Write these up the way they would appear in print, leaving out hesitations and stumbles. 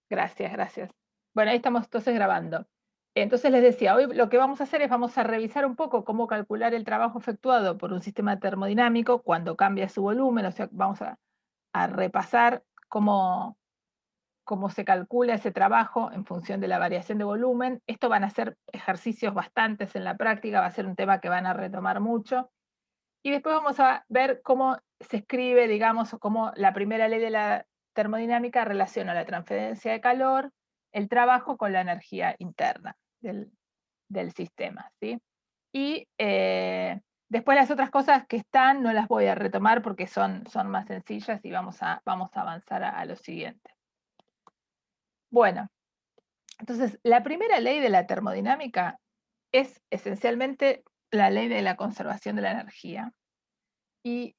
Gracias, gracias. Bueno, ahí estamos entonces grabando. Entonces les decía, hoy lo que vamos a hacer es vamos a revisar un poco cómo calcular el trabajo efectuado por un sistema termodinámico cuando cambia su volumen, o sea, vamos a repasar cómo se calcula ese trabajo en función de la variación de volumen. Esto van a ser ejercicios bastantes en la práctica, va a ser un tema que van a retomar mucho. Y después vamos a ver cómo se escribe, digamos, o cómo la primera ley de la termodinámica relaciona la transferencia de calor, el trabajo con la energía interna del sistema, ¿sí? Y después las otras cosas que están no las voy a retomar porque son más sencillas y vamos a avanzar a lo siguiente. Bueno, entonces la primera ley de la termodinámica es esencialmente la ley de la conservación de la energía. Y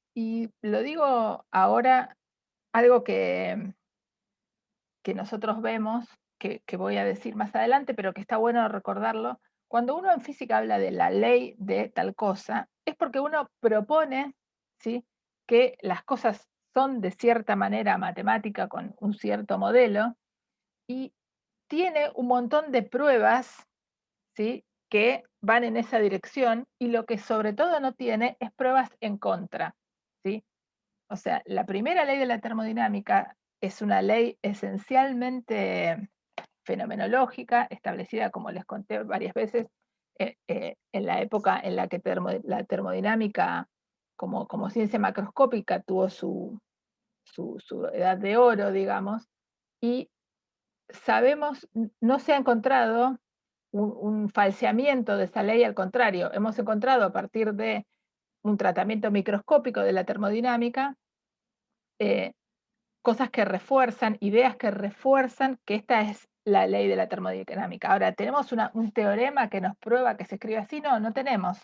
lo digo ahora, algo que nosotros vemos, que voy a decir más adelante, pero que está bueno recordarlo. Cuando uno en física habla de la ley de tal cosa, es porque uno propone, ¿sí?, que las cosas son de cierta manera matemática con un cierto modelo y tiene un montón de pruebas, ¿sí?, que van en esa dirección, y lo que sobre todo no tiene es pruebas en contra, ¿sí? O sea, la primera ley de la termodinámica es una ley esencialmente fenomenológica, establecida, como les conté varias veces, en la época en la que la termodinámica como ciencia macroscópica tuvo su edad de oro, digamos, y sabemos, no se ha encontrado un falseamiento de esa ley, al contrario, hemos encontrado a partir de un tratamiento microscópico de la termodinámica, eh, cosas que refuerzan, ideas que refuerzan que esta es la ley de la termodinámica. Ahora, ¿tenemos un teorema que nos prueba que se escribe así? No, no tenemos,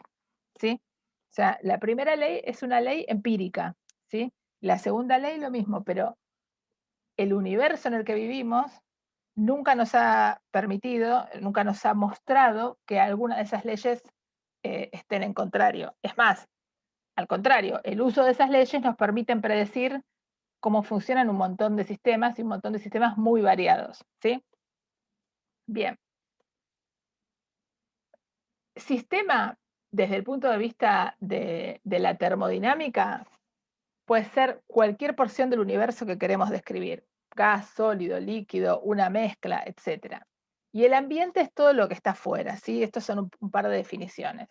¿sí? O sea, la primera ley es una ley empírica, ¿sí? La segunda ley lo mismo, pero el universo en el que vivimos nunca nos ha permitido, nunca nos ha mostrado que alguna de esas leyes estén en contrario. Es más, al contrario, el uso de esas leyes nos permiten predecir cómo funcionan un montón de sistemas y un montón de sistemas muy variados, ¿sí? Bien. Sistema, desde el punto de vista de la termodinámica, puede ser cualquier porción del universo que queremos describir: gas, sólido, líquido, una mezcla, etcétera. Y el ambiente es todo lo que está afuera, ¿sí? Estos son un par de definiciones.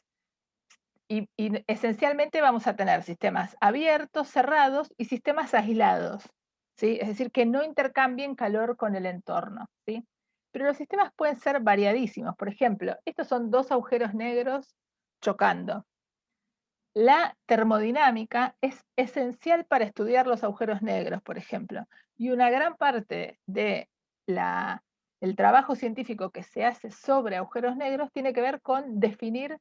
Y esencialmente vamos a tener sistemas abiertos, cerrados y sistemas aislados, ¿sí? Es decir, que no intercambien calor con el entorno, ¿sí? Pero los sistemas pueden ser variadísimos. Por ejemplo, estos son dos agujeros negros chocando. La termodinámica es esencial para estudiar los agujeros negros, por ejemplo, y una gran parte de el trabajo científico que se hace sobre agujeros negros tiene que ver con definir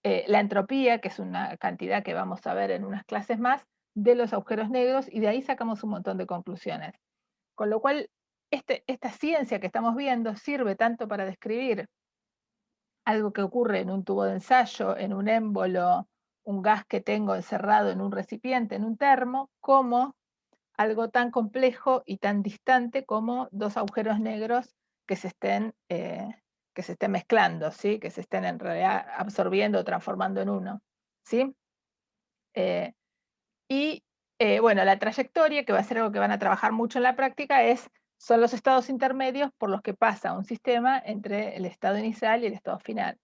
la entropía, que es una cantidad que vamos a ver en unas clases más, de los agujeros negros, y de ahí sacamos un montón de conclusiones. Con lo cual, esta ciencia que estamos viendo sirve tanto para describir algo que ocurre en un tubo de ensayo, en un émbolo, un gas que tengo encerrado en un recipiente, en un termo, como algo tan complejo y tan distante como dos agujeros negros que que se estén mezclando, ¿sí? Que se estén en realidad absorbiendo o transformando en uno, ¿sí? Eh, y bueno, la trayectoria, que va a ser algo que van a trabajar mucho en la práctica, son los estados intermedios por los que pasa un sistema entre el estado inicial y el estado final.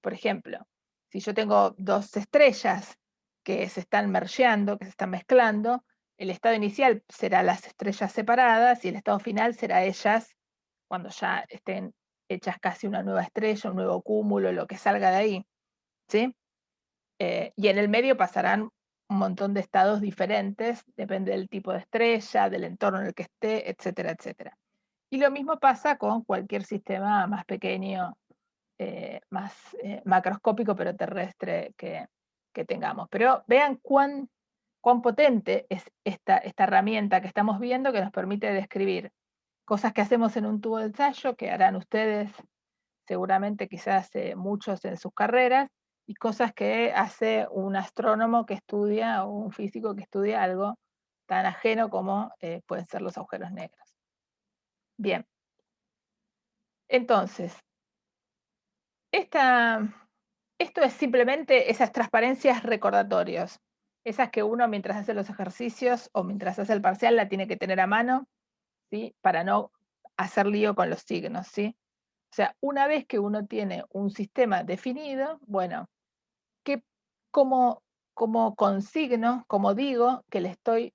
Por ejemplo, si yo tengo dos estrellas que se están mergeando, que se están mezclando, el estado inicial será las estrellas separadas y el estado final será ellas cuando ya estén hechas casi una nueva estrella, un nuevo cúmulo, lo que salga de ahí, ¿sí? Y en el medio pasarán un montón de estados diferentes, depende del tipo de estrella, del entorno en el que esté, etcétera, etcétera. Y lo mismo pasa con cualquier sistema más pequeño, más macroscópico, pero terrestre que tengamos. Pero vean cuán potente es esta herramienta que estamos viendo, que nos permite describir cosas que hacemos en un tubo de ensayo, que harán ustedes seguramente quizás muchos en sus carreras, y cosas que hace un astrónomo que estudia o un físico que estudia algo tan ajeno como pueden ser los agujeros negros. Bien. Entonces, esto es simplemente esas transparencias recordatorios, esas que uno mientras hace los ejercicios o mientras hace el parcial la tiene que tener a mano, ¿sí? Para no hacer lío con los signos, ¿sí? O sea, una vez que uno tiene un sistema definido, bueno, ¿qué, cómo consigno, cómo digo que le estoy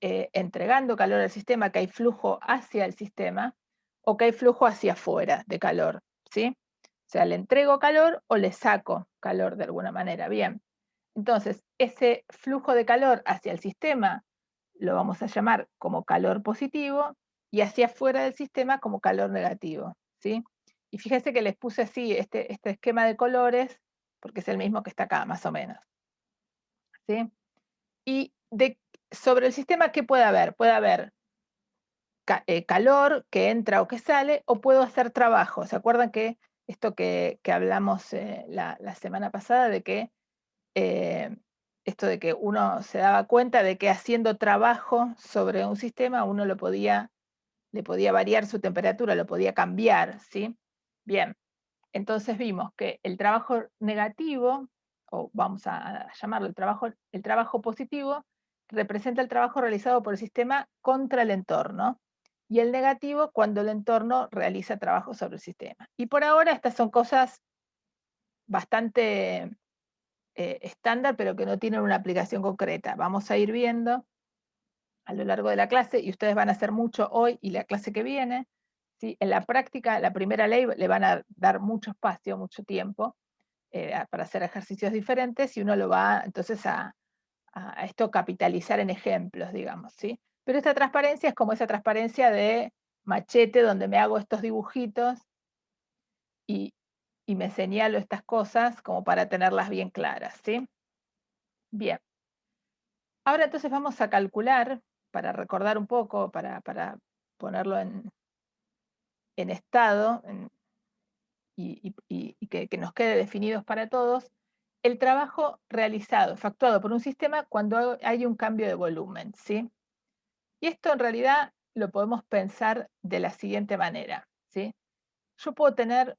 entregando calor al sistema, que hay flujo hacia el sistema o que hay flujo hacia afuera de calor, ¿sí? O sea, le entrego calor o le saco calor de alguna manera. Bien, entonces ese flujo de calor hacia el sistema lo vamos a llamar como calor positivo y hacia afuera del sistema como calor negativo, ¿sí? Y fíjense que les puse así este esquema de colores porque es el mismo que está acá, más o menos, ¿sí? Y sobre el sistema, ¿qué puede haber? Puede haber calor que entra o que sale, o puedo hacer trabajo. ¿Se acuerdan que esto que hablamos la semana pasada de que eh, esto de que uno se daba cuenta de que haciendo trabajo sobre un sistema uno le podía variar su temperatura, lo podía cambiar, ¿sí? Bien, entonces vimos que el trabajo negativo, o vamos a llamarlo el trabajo positivo, representa el trabajo realizado por el sistema contra el entorno, y el negativo cuando el entorno realiza trabajo sobre el sistema. Y por ahora estas son cosas bastante estándar, pero que no tienen una aplicación concreta. Vamos a ir viendo a lo largo de la clase, y ustedes van a hacer mucho hoy y la clase que viene. ¿Sí? En la práctica, la primera ley le van a dar mucho espacio, mucho tiempo, para hacer ejercicios diferentes, y uno lo va entonces a esto capitalizar en ejemplos, digamos, ¿sí? Pero esta transparencia es como esa transparencia de machete donde me hago estos dibujitos y, y me señalo estas cosas como para tenerlas bien claras, ¿sí? Bien. Ahora entonces vamos a calcular, para recordar un poco, para ponerlo en estado y que nos quede definidos para todos, el trabajo realizado, efectuado por un sistema cuando hay un cambio de volumen, ¿sí? Y esto en realidad lo podemos pensar de la siguiente manera, ¿sí? Yo puedo tener,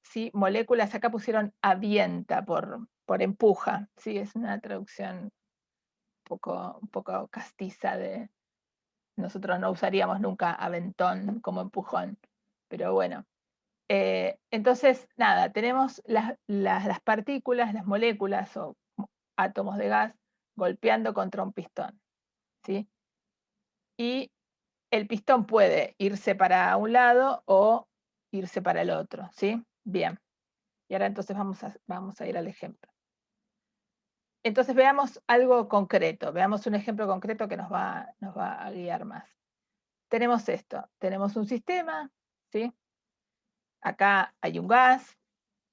¿sí? Moléculas, acá pusieron avienta por empuja, ¿sí? Es una traducción un poco castiza de, nosotros no usaríamos nunca aventón como empujón, pero bueno. Entonces, nada, tenemos las partículas, las moléculas o átomos de gas golpeando contra un pistón, ¿sí? Y el pistón puede irse para un lado o irse para el otro, ¿sí? Bien. Y ahora entonces vamos a ir al ejemplo. Entonces veamos algo concreto, veamos un ejemplo concreto que nos va a guiar más. Tenemos esto, tenemos un sistema, ¿sí? Acá hay un gas,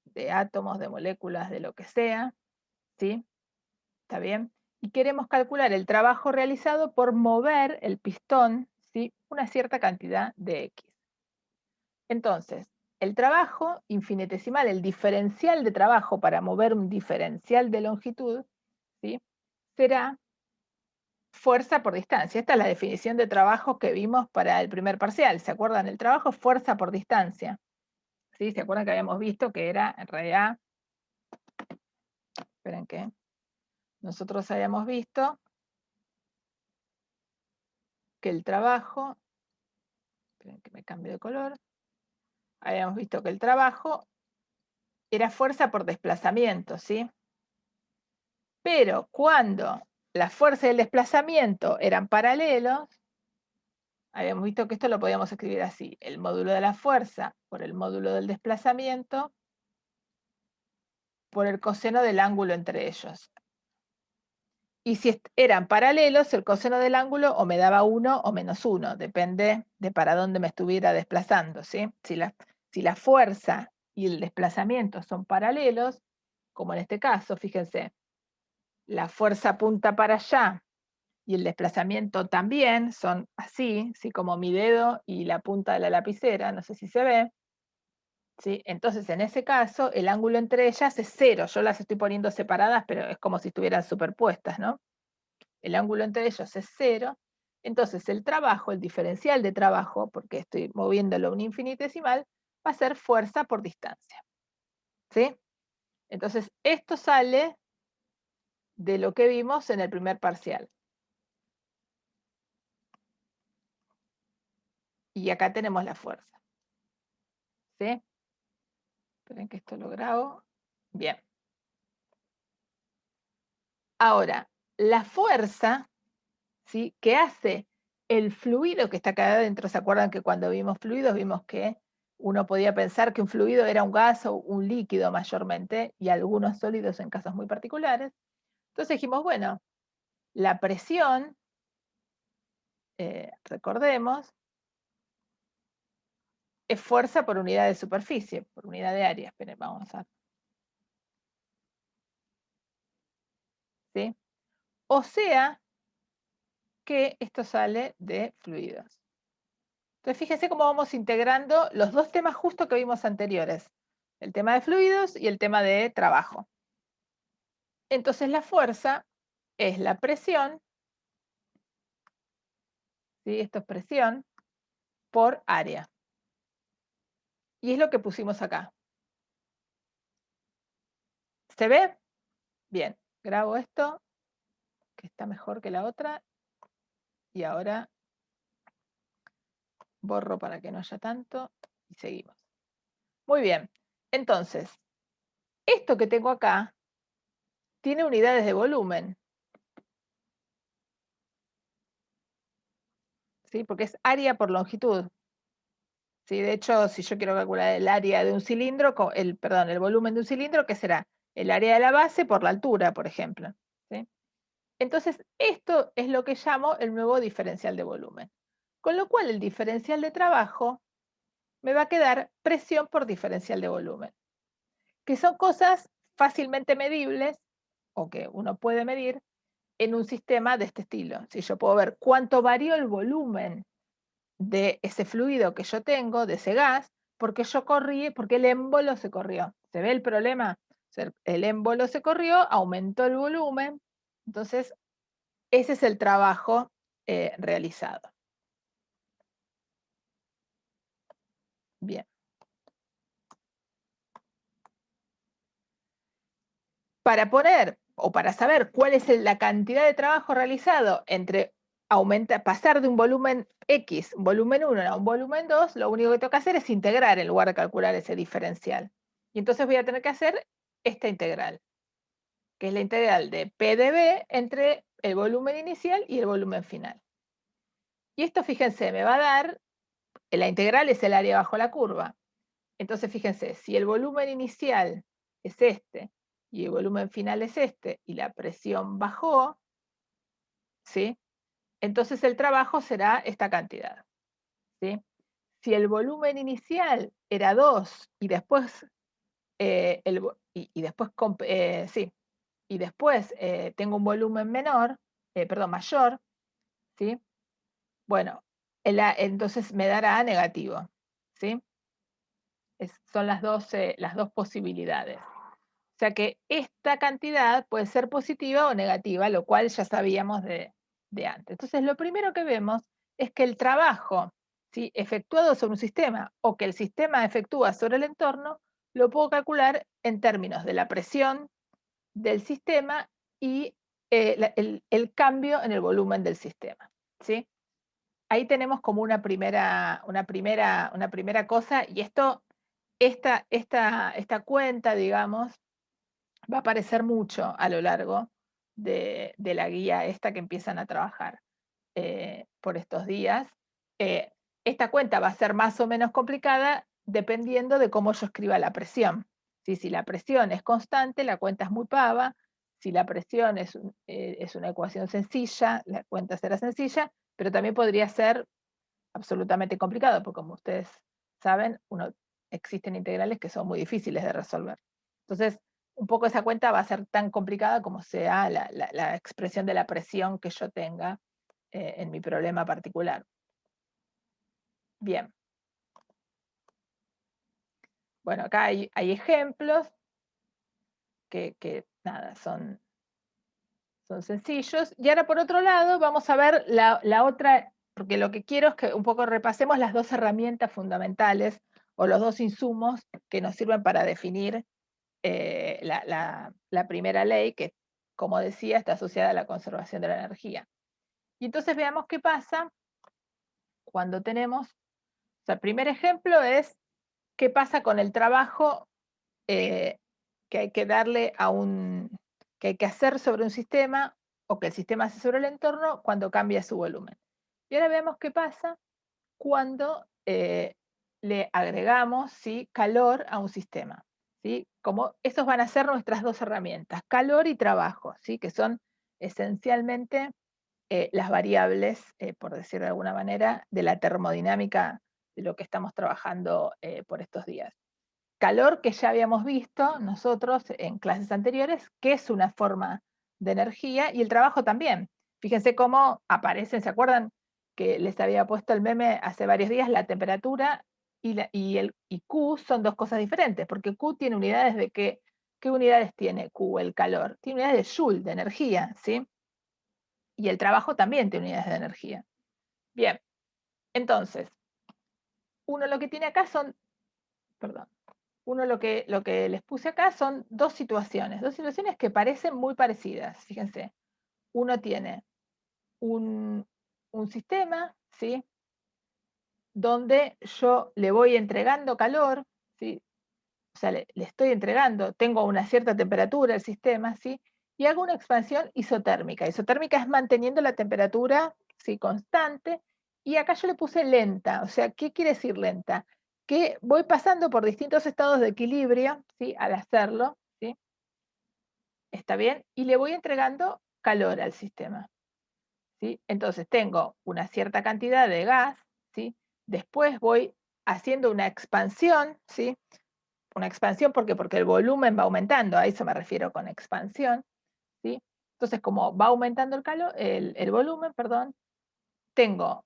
de átomos, de moléculas, de lo que sea, ¿sí? ¿Está bien? Y queremos calcular el trabajo realizado por mover el pistón, ¿sí? Una cierta cantidad de X. Entonces, el trabajo infinitesimal, el diferencial de trabajo para mover un diferencial de longitud, ¿sí? Será fuerza por distancia. Esta es la definición de trabajo que vimos para el primer parcial. ¿Se acuerdan? El trabajo es fuerza por distancia. ¿Sí? ¿Se acuerdan que habíamos visto que era en realidad, esperen que nosotros habíamos visto que el trabajo, esperen que me cambie de color, habíamos visto que el trabajo era fuerza por desplazamiento, ¿sí? Pero cuando la fuerza y el desplazamiento eran paralelos, habíamos visto que esto lo podíamos escribir así: el módulo de la fuerza por el módulo del desplazamiento por el coseno del ángulo entre ellos. Y si eran paralelos, el coseno del ángulo o me daba 1 o -1, depende de para dónde me estuviera desplazando, ¿sí? Si la fuerza y el desplazamiento son paralelos, como en este caso, fíjense, la fuerza apunta para allá y el desplazamiento también, son así, ¿sí? Como mi dedo y la punta de la lapicera, no sé si se ve, ¿sí? Entonces, en ese caso, el ángulo entre ellas es 0. Yo las estoy poniendo separadas, pero es como si estuvieran superpuestas, ¿no? El ángulo entre ellos es 0. Entonces, el trabajo, el diferencial de trabajo, porque estoy moviéndolo a un infinitesimal, va a ser fuerza por distancia. ¿Sí? Entonces, esto sale de lo que vimos en el primer parcial. Y acá tenemos la fuerza. ¿Sí? Esperen que esto lo grabo. Bien. Ahora, la fuerza, ¿sí?, que hace el fluido que está acá adentro. ¿Se acuerdan que cuando vimos fluidos vimos que uno podía pensar que un fluido era un gas o un líquido mayormente y algunos sólidos en casos muy particulares? Entonces dijimos, bueno, la presión, recordemos, es fuerza por unidad de superficie, por unidad de área. Esperen, vamos a... ¿Sí? O sea que esto sale de fluidos. Entonces fíjense cómo vamos integrando los dos temas justo que vimos anteriores, el tema de fluidos y el tema de trabajo. Entonces la fuerza es la presión, ¿sí?, esto es presión, por área. Y es lo que pusimos acá. ¿Se ve? Bien, grabo esto, que está mejor que la otra, y ahora borro para que no haya tanto, y seguimos. Muy bien, entonces, esto que tengo acá tiene unidades de volumen, ¿sí?, porque es área por longitud. ¿Sí? De hecho, si yo quiero calcular el área de un cilindro, el volumen de un cilindro, ¿qué será? El área de la base por la altura, por ejemplo. ¿Sí? Entonces, esto es lo que llamo el nuevo diferencial de volumen. Con lo cual, el diferencial de trabajo me va a quedar presión por diferencial de volumen, que son cosas fácilmente medibles o que uno puede medir en un sistema de este estilo. Si yo puedo ver cuánto varió el volumen de ese fluido que yo tengo, de ese gas, porque yo corrí, porque el émbolo se corrió. ¿Se ve el problema? El émbolo se corrió, aumentó el volumen, entonces ese es el trabajo realizado. Bien. Para poner o para saber cuál es la cantidad de trabajo realizado entre pasar de un volumen X, un volumen 1 a un volumen 2, lo único que tengo que hacer es integrar en lugar de calcular ese diferencial. Y entonces voy a tener que hacer esta integral, que es la integral de P de B entre el volumen inicial y el volumen final. Y esto, fíjense, me va a dar, la integral es el área bajo la curva. Entonces, fíjense, si el volumen inicial es este y el volumen final es este y la presión bajó, ¿sí?, entonces el trabajo será esta cantidad. ¿Sí? Si el volumen inicial era 2 y después, sí, y después tengo un volumen mayor, ¿sí?, bueno, entonces me dará negativo. ¿Sí? Son las dos posibilidades. O sea que esta cantidad puede ser positiva o negativa, lo cual ya sabíamos de antes. Entonces, lo primero que vemos es que el trabajo, ¿sí?, efectuado sobre un sistema o que el sistema efectúa sobre el entorno, lo puedo calcular en términos de la presión del sistema y el cambio en el volumen del sistema. ¿Sí? Ahí tenemos como una primera cosa, y esta cuenta, digamos, va a aparecer mucho a lo largo de la guía esta que empiezan a trabajar por estos días. Eh, Esta cuenta va a ser más o menos complicada dependiendo de cómo yo escriba la presión. ¿Sí? Si la presión es constante, la cuenta es muy pava. Si la presión es una ecuación sencilla, la cuenta será sencilla, pero también podría ser absolutamente complicado, porque como ustedes saben, existen integrales que son muy difíciles de resolver. Entonces, un poco esa cuenta va a ser tan complicada como sea la expresión de la presión que yo tenga en mi problema particular. Bien. Bueno, acá hay ejemplos que nada, son sencillos. Y ahora, por otro lado, vamos a ver la otra, porque lo que quiero es que un poco repasemos las dos herramientas fundamentales o los dos insumos que nos sirven para definir la primera ley, que, como decía, está asociada a la conservación de la energía. Y entonces veamos qué pasa cuando tenemos, o sea, el primer ejemplo es qué pasa con el trabajo que hay que darle que hay que hacer sobre un sistema o que el sistema hace sobre el entorno cuando cambia su volumen. Y ahora veamos qué pasa cuando le agregamos, ¿sí?, calor a un sistema, ¿sí? Como estos van a ser nuestras dos herramientas, calor y trabajo, ¿sí?, que son esencialmente las variables, por decirlo de alguna manera, de la termodinámica de lo que estamos trabajando por estos días. Calor, que ya habíamos visto nosotros en clases anteriores, que es una forma de energía, y el trabajo también. Fíjense cómo aparecen, ¿se acuerdan que les había puesto el meme hace varios días? La temperatura y Q son dos cosas diferentes, porque Q tiene unidades de ¿qué unidades tiene Q, el calor? Tiene unidades de Joule, de energía, ¿sí? Y el trabajo también tiene unidades de energía. Bien, entonces, uno lo que tiene acá son, perdón, uno lo que les puse acá son dos situaciones que parecen muy parecidas. Fíjense, uno tiene un sistema, ¿sí?, donde yo le voy entregando calor, ¿sí?, o sea, le estoy entregando, tengo una cierta temperatura el sistema, ¿sí?, y hago una expansión isotérmica. Isotérmica es manteniendo la temperatura, ¿sí?, constante, y acá yo le puse lenta. O sea, ¿qué quiere decir lenta? Que voy pasando por distintos estados de equilibrio, ¿sí?, al hacerlo, ¿sí?, ¿está bien? Y le voy entregando calor al sistema, ¿sí? Entonces tengo una cierta cantidad de gas, ¿sí? Después voy haciendo una expansión, ¿sí? Una expansión, ¿por qué? Porque el volumen va aumentando, a eso me refiero con expansión, ¿sí? Entonces, como va aumentando el volumen, perdón, tengo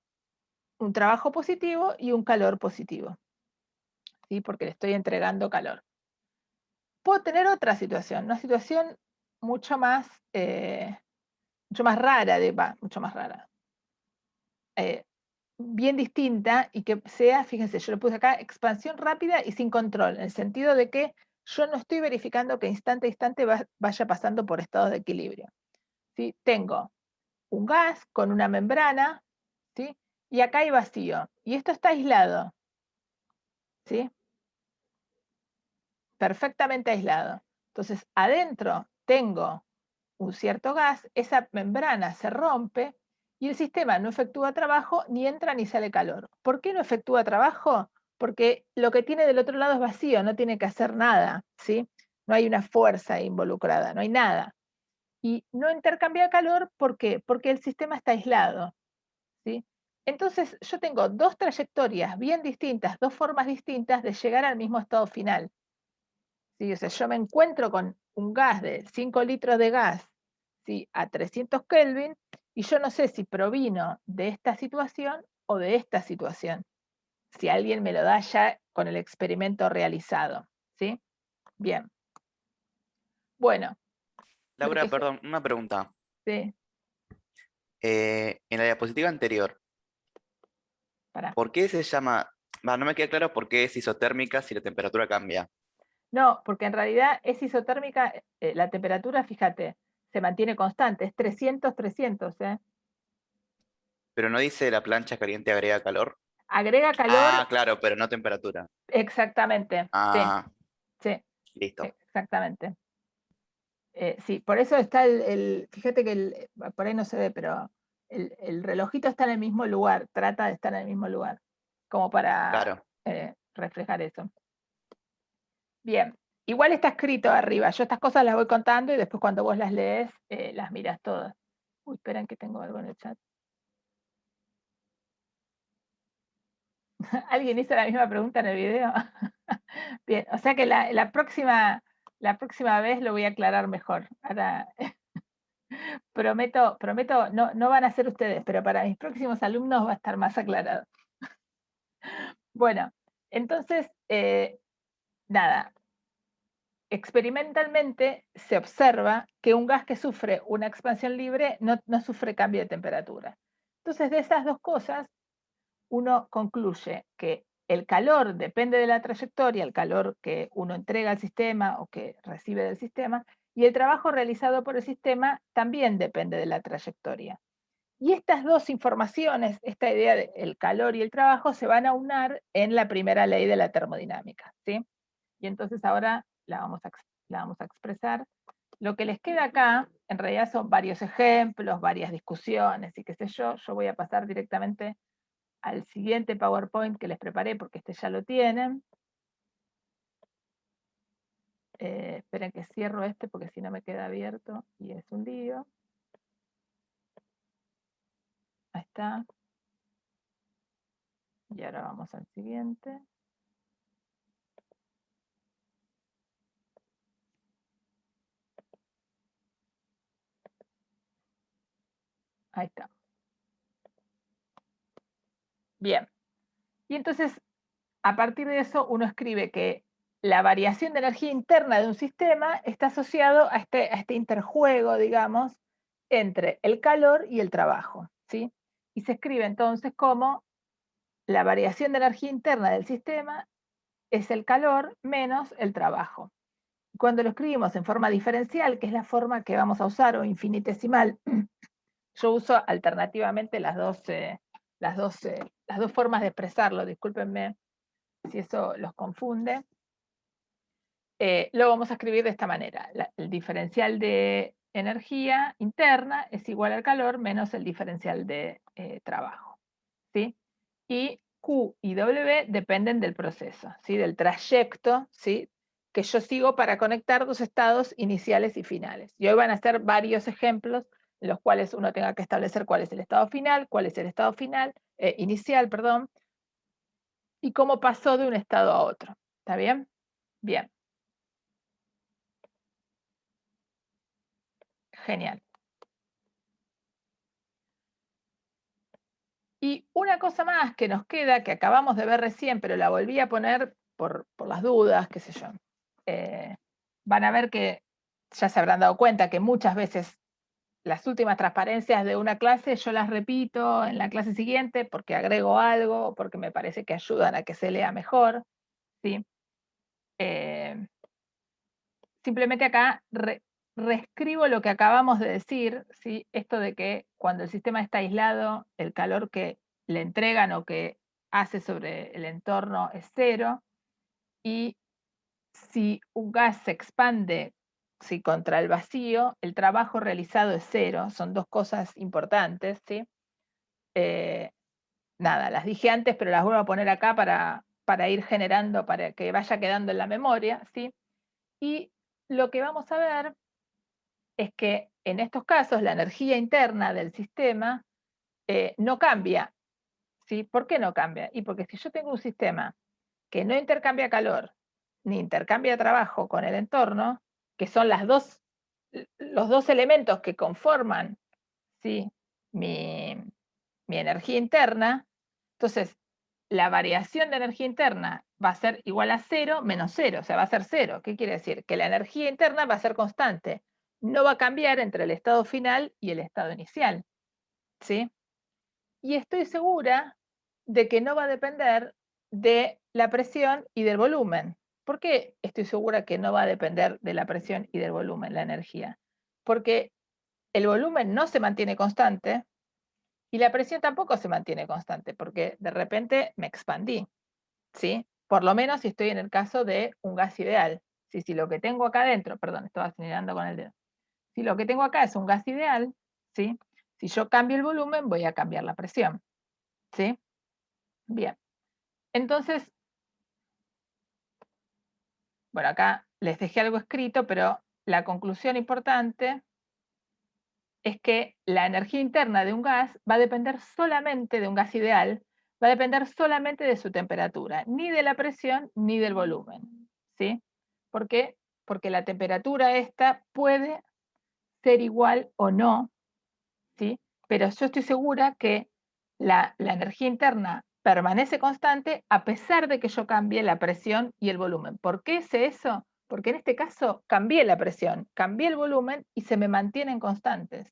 un trabajo positivo y un calor positivo, ¿sí?, porque le estoy entregando calor. Puedo tener otra situación, una situación mucho más, rara, mucho más rara, eh, bien distinta, y que sea, fíjense, yo le puse acá expansión rápida y sin control, en el sentido de que yo no estoy verificando que instante a instante vaya pasando por estados de equilibrio, ¿sí? Tengo un gas con una membrana, ¿sí?, y acá hay vacío, y esto está aislado, ¿sí?, perfectamente aislado. Entonces, adentro tengo un cierto gas, esa membrana se rompe y el sistema no efectúa trabajo, ni entra ni sale calor. ¿Por qué no efectúa trabajo? Porque lo que tiene del otro lado es vacío, no tiene que hacer nada, ¿sí? No hay una fuerza involucrada, no hay nada. Y no intercambia calor, ¿por qué? Porque el sistema está aislado, ¿sí? Entonces, yo tengo dos trayectorias bien distintas, dos formas distintas de llegar al mismo estado final, ¿sí? O sea, yo me encuentro con un gas de 5 litros de gas, ¿sí?, a 300 Kelvin, y yo no sé si provino de esta situación o de esta situación, si alguien me lo da ya con el experimento realizado, ¿sí? Bien. Bueno, lo Laura, que perdón, una pregunta. sí, En la diapositiva anterior, pará. ¿por qué se llama? No me queda claro por qué es isotérmica si la temperatura cambia. No, porque en realidad es isotérmica, la temperatura, fíjate, se mantiene constante, es 300, ¿eh? Pero no dice la plancha caliente agrega calor. Agrega calor, Ah, claro, pero no temperatura. exactamente, sí, Ah, sí, listo. exactamente. Sí, por eso está fíjate que por ahí no se ve, pero el relojito está en el mismo lugar, trata de estar en el mismo lugar, como para Claro. reflejar eso. Bien, igual está escrito arriba, yo estas cosas las voy contando y después cuando vos las lees, las miras todas. Uy, esperen que tengo algo en el chat. ¿Alguien hizo la misma pregunta en el video? Bien, o sea que la próxima vez lo voy a aclarar mejor. Ahora, prometo, no van a ser ustedes, pero para mis próximos alumnos va a estar más aclarado. Bueno, entonces, nada, experimentalmente se observa que un gas que sufre una expansión libre no sufre cambio de temperatura. Entonces, de esas dos cosas, uno concluye que el calor depende de la trayectoria, el calor que uno entrega al sistema o que recibe del sistema, y el trabajo realizado por el sistema también depende de la trayectoria. Y estas dos informaciones, esta idea del calor y el trabajo, se van a unar en la primera ley de la termodinámica, ¿sí? Y entonces ahora la vamos a expresar. Lo que les queda acá, en realidad son varios ejemplos, varias discusiones y qué sé yo. Yo voy a pasar directamente al siguiente PowerPoint que les preparé, porque este ya lo tienen. Esperen que cierro este, porque si no me queda abierto y es un lío. Ahí está. Y ahora vamos al siguiente. Ahí está. Bien. Y entonces, a partir de eso, uno escribe que la variación de energía interna de un sistema está asociado a este interjuego, digamos, entre el calor y el trabajo, ¿sí? Y se escribe entonces como la variación de energía interna del sistema es el calor menos el trabajo. Cuando lo escribimos en forma diferencial, que es la forma que vamos a usar, o infinitesimal, yo uso alternativamente las dos formas de expresarlo, discúlpenme si eso los confunde. Lo vamos a escribir de esta manera. El diferencial de energía interna es igual al calor menos el diferencial de trabajo, ¿sí? Y Q y W dependen del proceso, ¿sí? Del trayecto, ¿sí? Que yo sigo para conectar dos estados iniciales y finales. Y hoy van a ser varios ejemplos en los cuales uno tenga que establecer cuál es el estado final, cuál es el estado inicial, perdón, y cómo pasó de un estado a otro. ¿Está bien? Bien. Genial. Y una cosa más que nos queda, que acabamos de ver recién, pero la volví a poner por las dudas, qué sé yo. Van a ver que ya se habrán dado cuenta que muchas veces las últimas transparencias de una clase yo las repito en la clase siguiente porque agrego algo, porque me parece que ayudan a que se lea mejor, ¿sí? Simplemente acá reescribo lo que acabamos de decir, ¿sí? Esto de que cuando el sistema está aislado, el calor que le entregan o que hace sobre el entorno es cero, y si un gas se expande contra el vacío, el trabajo realizado es cero. Son dos cosas importantes, ¿sí? Nada, las dije antes, pero las vuelvo a poner acá para ir generando, para que vaya quedando en la memoria, ¿sí? Y lo que vamos a ver es que en estos casos la energía interna del sistema no cambia, ¿sí? ¿Por qué no cambia? Y porque si yo tengo un sistema que no intercambia calor ni intercambia trabajo con el entorno, que son los dos elementos que conforman, ¿sí? mi energía interna, entonces la variación de energía interna va a ser igual a cero menos cero, o sea, va a ser cero. ¿Qué quiere decir? Que la energía interna va a ser constante, no va a cambiar entre el estado final y el estado inicial, ¿sí? Y estoy segura de que no va a depender de la presión y del volumen. ¿Por qué estoy segura que no va a depender de la presión y del volumen la energía? Porque el volumen no se mantiene constante y la presión tampoco se mantiene constante, porque de repente me expandí, ¿sí? Por lo menos si estoy en el caso de un gas ideal. Si lo que tengo acá adentro, perdón, estaba señalando con el dedo. Si lo que tengo acá es un gas ideal, ¿sí? Si yo cambio el volumen, voy a cambiar la presión, ¿sí? Bien. Entonces, bueno, acá les dejé algo escrito, pero la conclusión importante es que la energía interna de un gas va a depender solamente de un gas ideal, va a depender solamente de su temperatura, ni de la presión ni del volumen, ¿sí? ¿Por qué? Porque la temperatura esta puede ser igual o no, ¿sí? Pero yo estoy segura que la energía interna permanece constante a pesar de que yo cambie la presión y el volumen. ¿Por qué sé eso? Porque en este caso cambié la presión, cambié el volumen y se me mantienen constantes.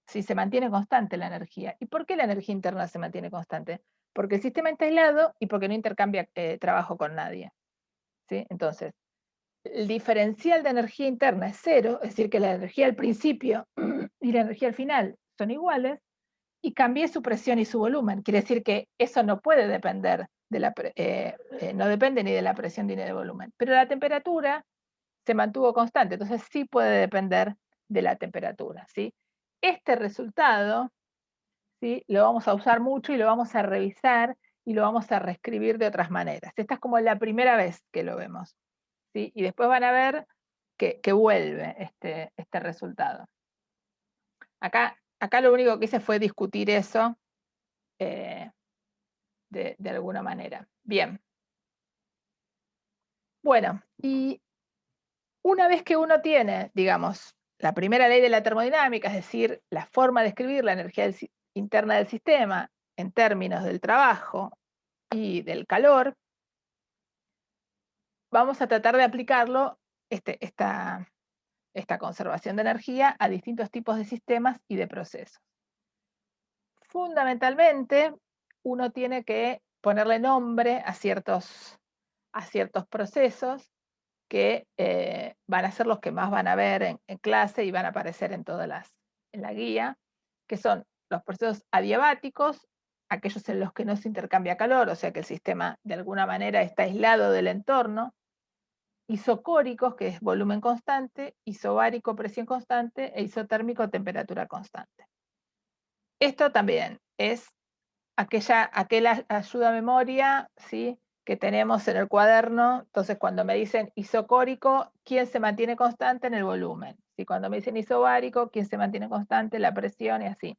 Si se mantiene constante la energía. ¿Y por qué la energía interna se mantiene constante? porque el sistema está aislado y porque no intercambia trabajo con nadie, ¿sí? Entonces, el diferencial de energía interna es cero, es decir, que la energía al principio y la energía al final son iguales, y cambié su presión y su volumen. Quiere decir que eso no puede depender de no depende ni de la presión ni del volumen. Pero la temperatura se mantuvo constante, entonces sí puede depender de la temperatura, ¿sí? Este resultado, ¿sí?, lo vamos a usar mucho y lo vamos a revisar y lo vamos a reescribir de otras maneras. Esta es como la primera vez que lo vemos, ¿sí? Y después van a ver que vuelve este resultado. Acá lo único que hice fue discutir eso eh, de alguna manera. Bien. Bueno, y una vez que uno tiene, digamos, la primera ley de la termodinámica, es decir, la forma de escribir la energía interna del sistema en términos del trabajo y del calor, vamos a tratar de aplicarlo, esta conservación de energía, a distintos tipos de sistemas y de procesos. Fundamentalmente, uno tiene que ponerle nombre a ciertos procesos que van a ser los que más van a ver en clase y van a aparecer en en la guía, que son los procesos adiabáticos, aquellos en los que no se intercambia calor, o sea que el sistema de alguna manera está aislado del entorno, isocóricos, que es volumen constante, isobárico, presión constante, e isotérmico, temperatura constante. Esto también es aquella ayuda a memoria, ¿sí?, que tenemos en el cuaderno. Entonces, cuando me dicen isocórico, ¿quién se mantiene constante? En el volumen. ¿Sí? Cuando me dicen isobárico, ¿quién se mantiene constante? La presión y así.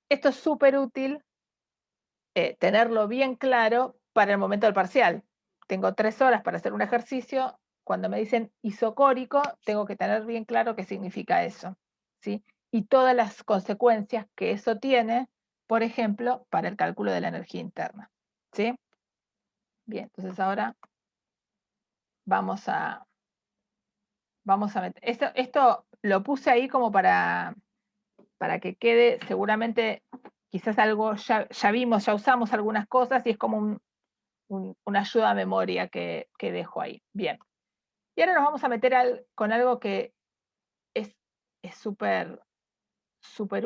Esto es súper útil tenerlo bien claro para el momento del parcial. Tengo 3 horas para hacer un ejercicio. Cuando me dicen isocórico, tengo que tener bien claro qué significa eso, ¿sí? Y todas las consecuencias que eso tiene, por ejemplo, para el cálculo de la energía interna, ¿sí? Bien, entonces ahora vamos a meter. Esto lo puse ahí como para que quede seguramente, quizás algo ya vimos, ya usamos algunas cosas y es como una ayuda a memoria que dejo ahí. Bien. Y ahora nos vamos a meter con algo que es súper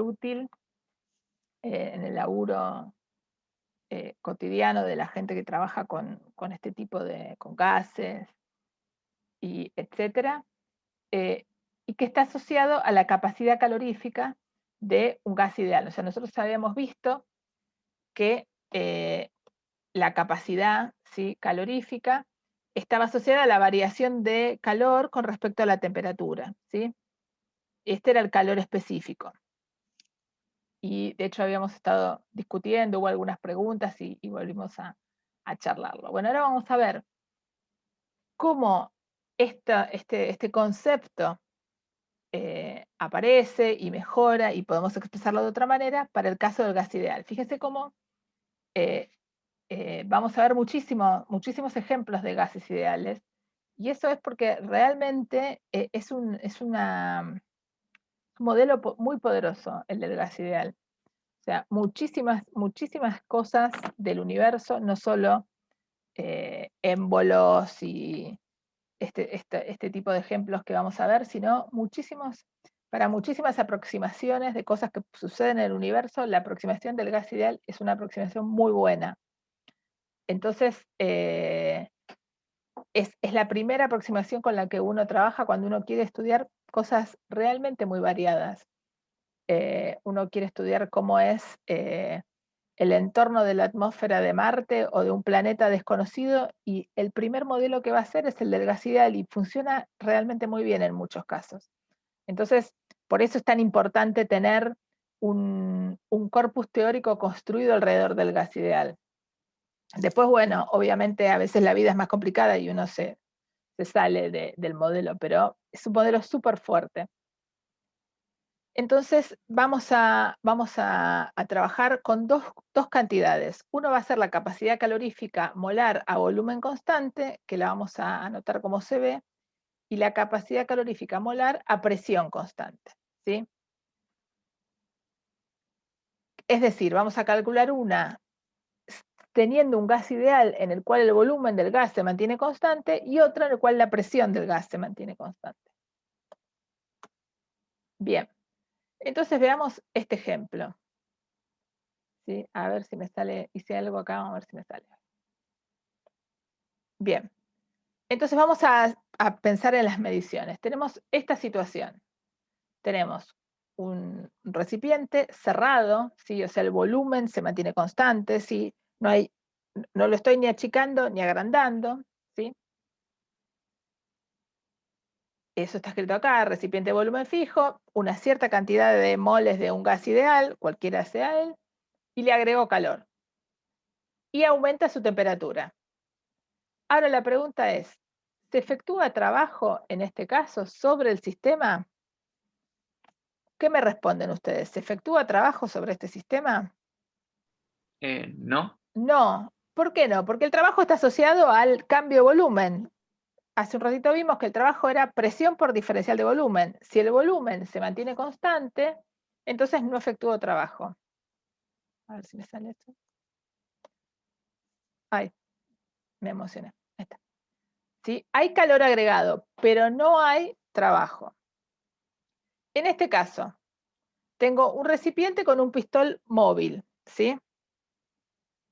útil en el laburo cotidiano de la gente que trabaja con este tipo con gases y etcétera, y que está asociado a la capacidad calorífica de un gas ideal. O sea, nosotros habíamos visto que la capacidad, ¿sí?, calorífica estaba asociada a la variación de calor con respecto a la temperatura, ¿sí? Este era el calor específico. Y de hecho habíamos estado discutiendo, hubo algunas preguntas y volvimos a charlarlo. Bueno, ahora vamos a ver cómo este concepto aparece y mejora y podemos expresarlo de otra manera para el caso del gas ideal. Fíjense cómo eh, vamos a ver muchísimos ejemplos de gases ideales, y eso es porque realmente es un modelo muy poderoso el del gas ideal. O sea, muchísimas cosas del universo, no solo émbolos y este tipo de ejemplos que vamos a ver, sino para muchísimas aproximaciones de cosas que suceden en el universo, la aproximación del gas ideal es una aproximación muy buena. Entonces, es la primera aproximación con la que uno trabaja cuando uno quiere estudiar cosas realmente muy variadas. Uno quiere estudiar cómo es el entorno de la atmósfera de Marte o de un planeta desconocido, y el primer modelo que va a hacer es el del gas ideal y funciona realmente muy bien en muchos casos. Entonces, por eso es tan importante tener un corpus teórico construido alrededor del gas ideal. Después, bueno, obviamente a veces la vida es más complicada y uno se sale del modelo, pero es un modelo súper fuerte. Entonces vamos a trabajar con dos cantidades. Uno va a ser la capacidad calorífica molar a volumen constante, que la vamos a anotar como CB, y la capacidad calorífica molar a presión constante, ¿sí? Es decir, vamos a calcular una teniendo un gas ideal en el cual el volumen del gas se mantiene constante y otro en el cual la presión del gas se mantiene constante. Bien, entonces veamos este ejemplo. ¿Sí? A ver si me sale, hice algo acá, vamos a ver si me sale. Bien, entonces vamos a pensar en las mediciones. Tenemos esta situación. Tenemos un recipiente cerrado, ¿sí? O sea, el volumen se mantiene constante, ¿sí? No lo estoy ni achicando ni agrandando, ¿sí? Eso está escrito acá, recipiente de volumen fijo, una cierta cantidad de moles de un gas ideal, cualquiera sea él, y le agrego calor. Y aumenta su temperatura. Ahora la pregunta es, ¿se efectúa trabajo, en este caso, sobre el sistema? ¿Qué me responden ustedes? ¿Se efectúa trabajo sobre este sistema? No. No. ¿Por qué no? Porque el trabajo está asociado al cambio de volumen. Hace un ratito vimos que el trabajo era presión por diferencial de volumen. Si el volumen se mantiene constante, entonces no efectúo trabajo. A ver si me sale esto. Ay, me emocioné. Ahí está. ¿Sí? Hay calor agregado, pero no hay trabajo. En este caso, tengo un recipiente con un pistón móvil, ¿sí?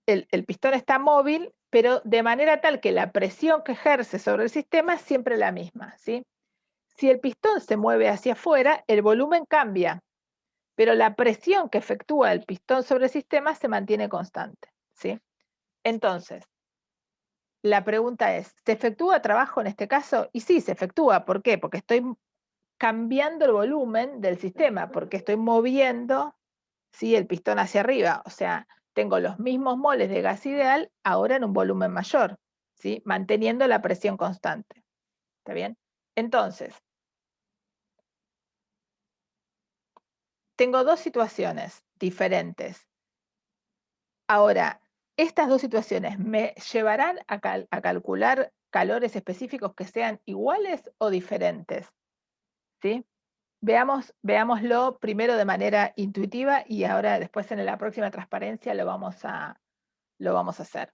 El pistón está móvil, pero de manera tal que la presión que ejerce sobre el sistema es siempre la misma, ¿sí? Si el pistón se mueve hacia afuera, el volumen cambia, pero la presión que efectúa el pistón sobre el sistema se mantiene constante, ¿sí? Entonces, la pregunta es, ¿se efectúa trabajo en este caso? Y sí, se efectúa. ¿Por qué? Porque estoy cambiando el volumen del sistema, porque estoy moviendo, ¿sí?, el pistón hacia arriba. O sea, tengo los mismos moles de gas ideal, ahora en un volumen mayor, ¿sí?, manteniendo la presión constante. ¿Está bien? Entonces, tengo dos situaciones diferentes. Ahora, estas dos situaciones me llevarán a calcular calores específicos que sean iguales o diferentes, ¿sí? Veámoslo primero de manera intuitiva y ahora después en la próxima transparencia lo vamos a hacer.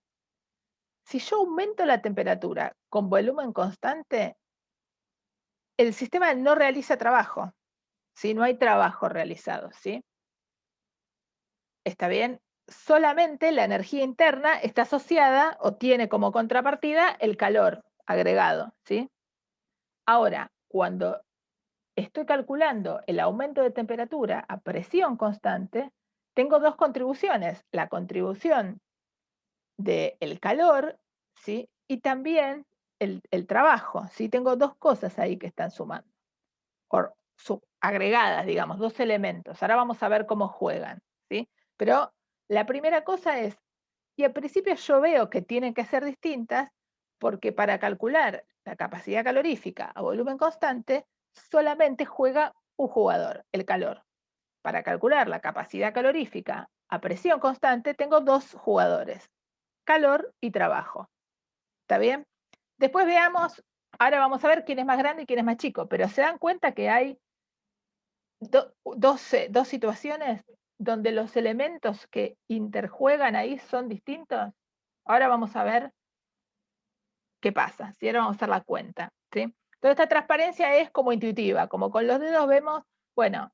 Si yo aumento la temperatura con volumen constante, el sistema no realiza trabajo, ¿sí? No hay trabajo realizado, ¿sí? ¿Está bien? Solamente la energía interna está asociada o tiene como contrapartida el calor agregado, ¿sí? Ahora, cuando estoy calculando el aumento de temperatura a presión constante, tengo dos contribuciones, la contribución del calor, ¿sí?, y también el trabajo, ¿sí? Tengo dos cosas ahí que están sumando, o agregadas, digamos, dos elementos. Ahora vamos a ver cómo juegan, ¿sí? Pero la primera cosa es, y al principio yo veo que tienen que ser distintas, porque para calcular la capacidad calorífica a volumen constante, solamente juega un jugador, el calor. Para calcular la capacidad calorífica a presión constante, tengo dos jugadores, calor y trabajo. ¿Está bien? Después veamos, ahora vamos a ver quién es más grande y quién es más chico, pero se dan cuenta que hay dos situaciones donde los elementos que interjuegan ahí son distintos. Ahora vamos a ver qué pasa, ¿sí? Ahora vamos a hacer la cuenta, ¿sí? Entonces esta transparencia es como intuitiva, como con los dedos vemos, bueno,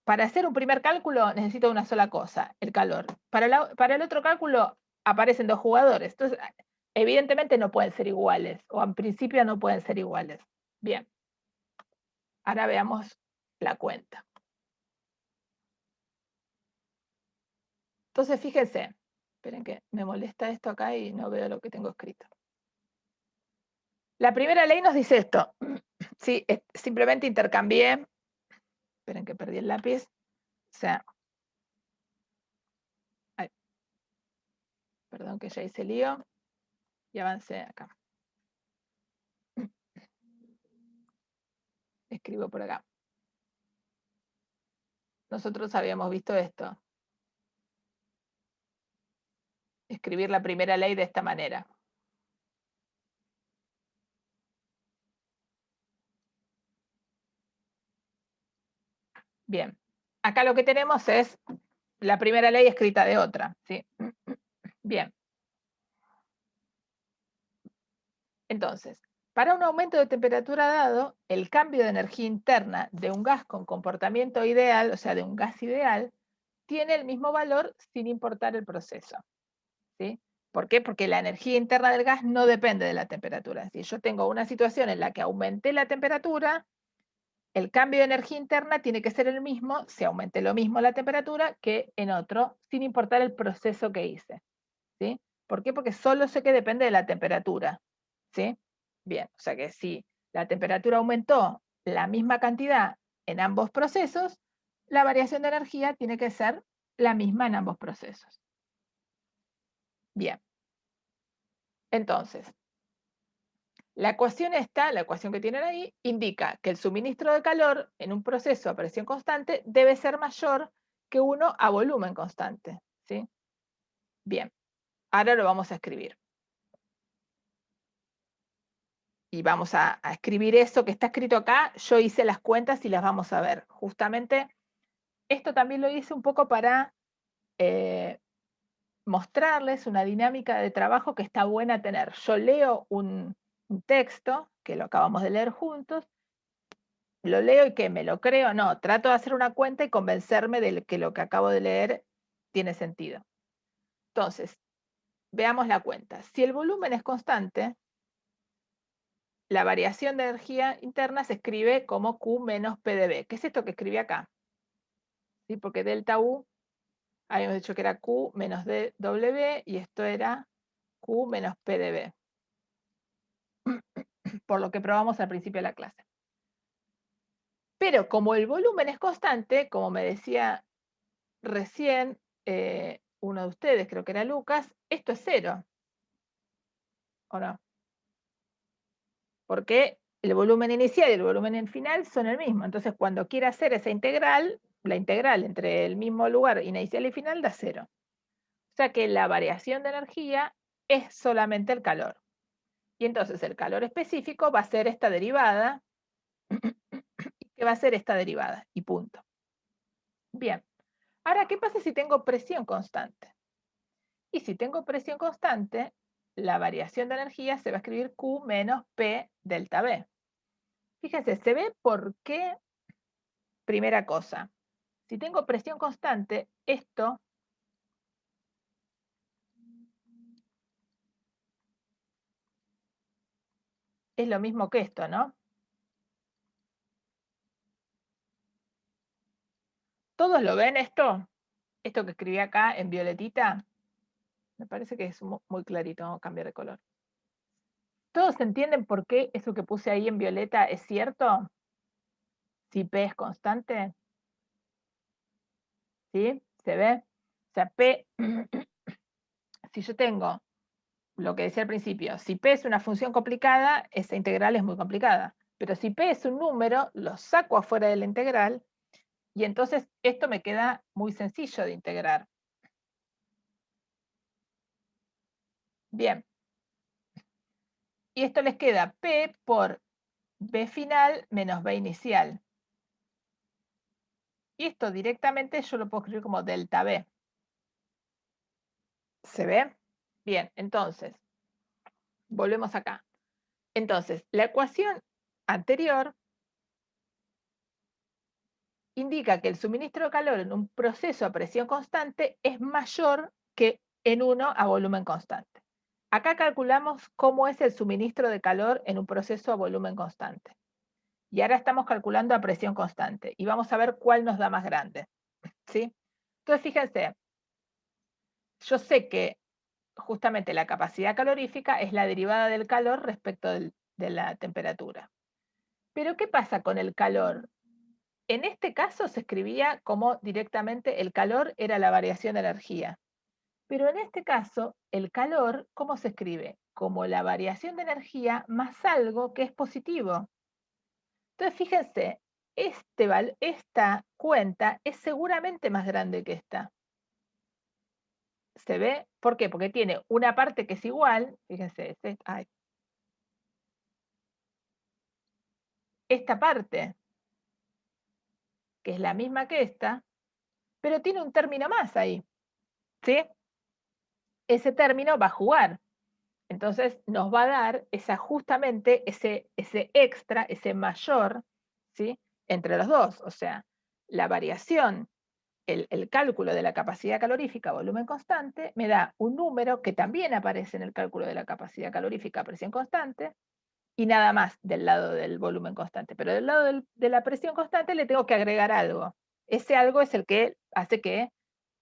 para hacer un primer cálculo necesito una sola cosa, el calor. Para el otro cálculo aparecen dos jugadores, entonces evidentemente no pueden ser iguales, o en principio no pueden ser iguales. Bien, ahora veamos la cuenta. Entonces fíjense, esperen que me molesta esto acá y no veo lo que tengo escrito. La primera ley nos dice esto, sí, simplemente intercambié, esperen que perdí el lápiz, o sea, ay, perdón que ya hice lío, y avancé acá. Escribo por acá. Nosotros habíamos visto esto. Escribir la primera ley de esta manera. Bien. Acá lo que tenemos es la primera ley escrita de otra, ¿sí? Bien. Entonces, para un aumento de temperatura dado, el cambio de energía interna de un gas con comportamiento ideal, o sea, de un gas ideal, tiene el mismo valor sin importar el proceso. ¿Sí? ¿Por qué? Porque la energía interna del gas no depende de la temperatura. Si yo tengo una situación en la que aumenté la temperatura, el cambio de energía interna tiene que ser el mismo si aumenté lo mismo la temperatura que en otro, sin importar el proceso que hice. ¿Sí? ¿Por qué? Porque solo sé que depende de la temperatura. ¿Sí? Bien, o sea que si la temperatura aumentó la misma cantidad en ambos procesos, la variación de energía tiene que ser la misma en ambos procesos. Bien. Entonces, la ecuación que tienen ahí, indica que el suministro de calor en un proceso a presión constante debe ser mayor que 1 a volumen constante. ¿Sí? Bien, ahora lo vamos a escribir. Y vamos a escribir eso que está escrito acá. Yo hice las cuentas y las vamos a ver. Justamente, esto también lo hice un poco para mostrarles una dinámica de trabajo que está buena tener. Yo leo un texto, que lo acabamos de leer juntos, lo leo y que me lo creo, no, trato de hacer una cuenta y convencerme de que lo que acabo de leer tiene sentido. Entonces, veamos la cuenta. Si el volumen es constante, la variación de energía interna se escribe como Q menos PdV. ¿Qué es esto que escribí acá? ¿Sí? Porque delta U, habíamos dicho que era Q menos dW y esto era Q menos PdV. Por lo que probamos al principio de la clase. Pero como el volumen es constante, como me decía recién uno de ustedes, creo que era Lucas, esto es 0, ¿o no? Porque el volumen inicial y el volumen final son el mismo. Entonces, cuando quiera hacer esa integral, la integral entre el mismo lugar inicial y final da 0. O sea que la variación de energía es solamente el calor. Y entonces el calor específico va a ser esta derivada, que va a ser esta derivada, y punto. Bien. Ahora, ¿qué pasa si tengo presión constante? Y si tengo presión constante, la variación de energía se va a escribir Q menos P delta B. Fíjense, se ve por qué, primera cosa, si tengo presión constante, esto es lo mismo que esto, ¿no? ¿Todos lo ven esto? Esto que escribí acá en violetita, me parece que es muy clarito, vamos a cambiar de color. ¿Todos entienden por qué eso que puse ahí en violeta es cierto? Si P es constante. ¿Sí? ¿Se ve? O sea, P, si yo tengo lo que decía al principio, si P es una función complicada, esa integral es muy complicada. Pero si P es un número, lo saco afuera de la integral y entonces esto me queda muy sencillo de integrar. Bien. Y esto les queda P por B final menos B inicial. Y esto directamente yo lo puedo escribir como delta B. ¿Se ve? Bien, entonces, volvemos acá. Entonces, la ecuación anterior indica que el suministro de calor en un proceso a presión constante es mayor que en uno a volumen constante. Acá calculamos cómo es el suministro de calor en un proceso a volumen constante. Y ahora estamos calculando a presión constante y vamos a ver cuál nos da más grande. ¿Sí? Entonces, fíjense, yo sé que justamente la capacidad calorífica es la derivada del calor respecto de la temperatura. Pero ¿qué pasa con el calor? En este caso se escribía como directamente el calor era la variación de energía. Pero en este caso, el calor, ¿cómo se escribe? Como la variación de energía más algo que es positivo. Entonces, fíjense, esta cuenta es seguramente más grande que esta. ¿Se ve? ¿Por qué? Porque tiene una parte que es igual, fíjense, esta parte, que es la misma que esta, pero tiene un término más ahí. ¿Sí? ese término va a jugar. Entonces nos va a dar justamente ese extra, ese mayor, ¿sí? Entre los dos. O sea, la variación, el cálculo de la capacidad calorífica a volumen constante, me da un número que también aparece en el cálculo de la capacidad calorífica a presión constante, y nada más del lado del volumen constante. Pero del lado de la presión constante le tengo que agregar algo. Ese algo es el que hace que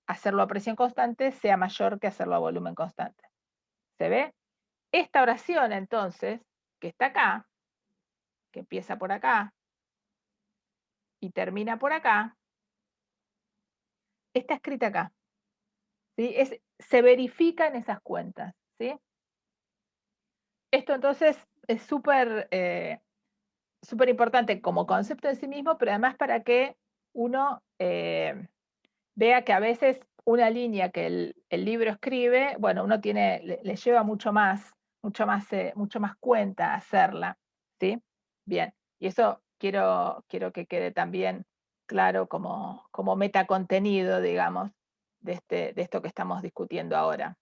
hacerlo a presión constante sea mayor que hacerlo a volumen constante. ¿Se ve? Esta oración, entonces, que está acá, que empieza por acá y termina por acá, está escrita acá. ¿Sí? Se verifica en esas cuentas. ¿Sí? Esto entonces es súper importante como concepto en sí mismo, pero además para que uno vea que a veces una línea que el libro escribe, bueno, uno le lleva mucho más cuenta hacerla, ¿sí? Bien, y eso quiero que quede también claro como metacontenido, digamos, de esto que estamos discutiendo ahora.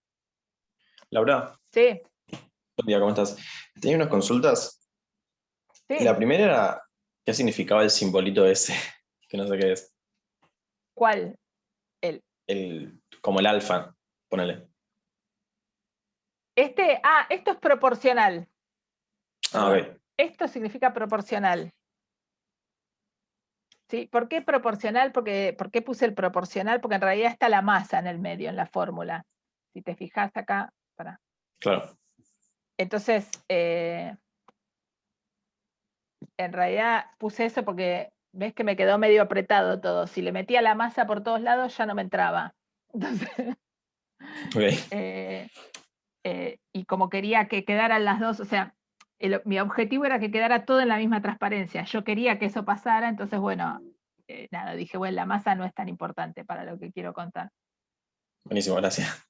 Laura, Sí, buen día, ¿cómo estás? Tenía unas consultas. sí. La primera era, ¿qué significaba el simbolito ese? Que no sé qué es. ¿Cuál? Como el alfa, ponele. Esto es proporcional. Ah, ok. Esto significa proporcional. ¿Sí? ¿Por qué proporcional? ¿Por qué puse el proporcional? Porque en realidad está la masa en el medio, en la fórmula. Si te fijas acá, para. Claro. Entonces, en realidad puse eso porque ves que me quedó medio apretado todo. Si le metía la masa por todos lados ya no me entraba. Entonces, Ok. y como quería que quedaran las dos, o sea, mi objetivo era que quedara todo en la misma transparencia. Yo quería que eso pasara, entonces, bueno, nada, dije, bueno, la masa no es tan importante para lo que quiero contar. Buenísimo, gracias.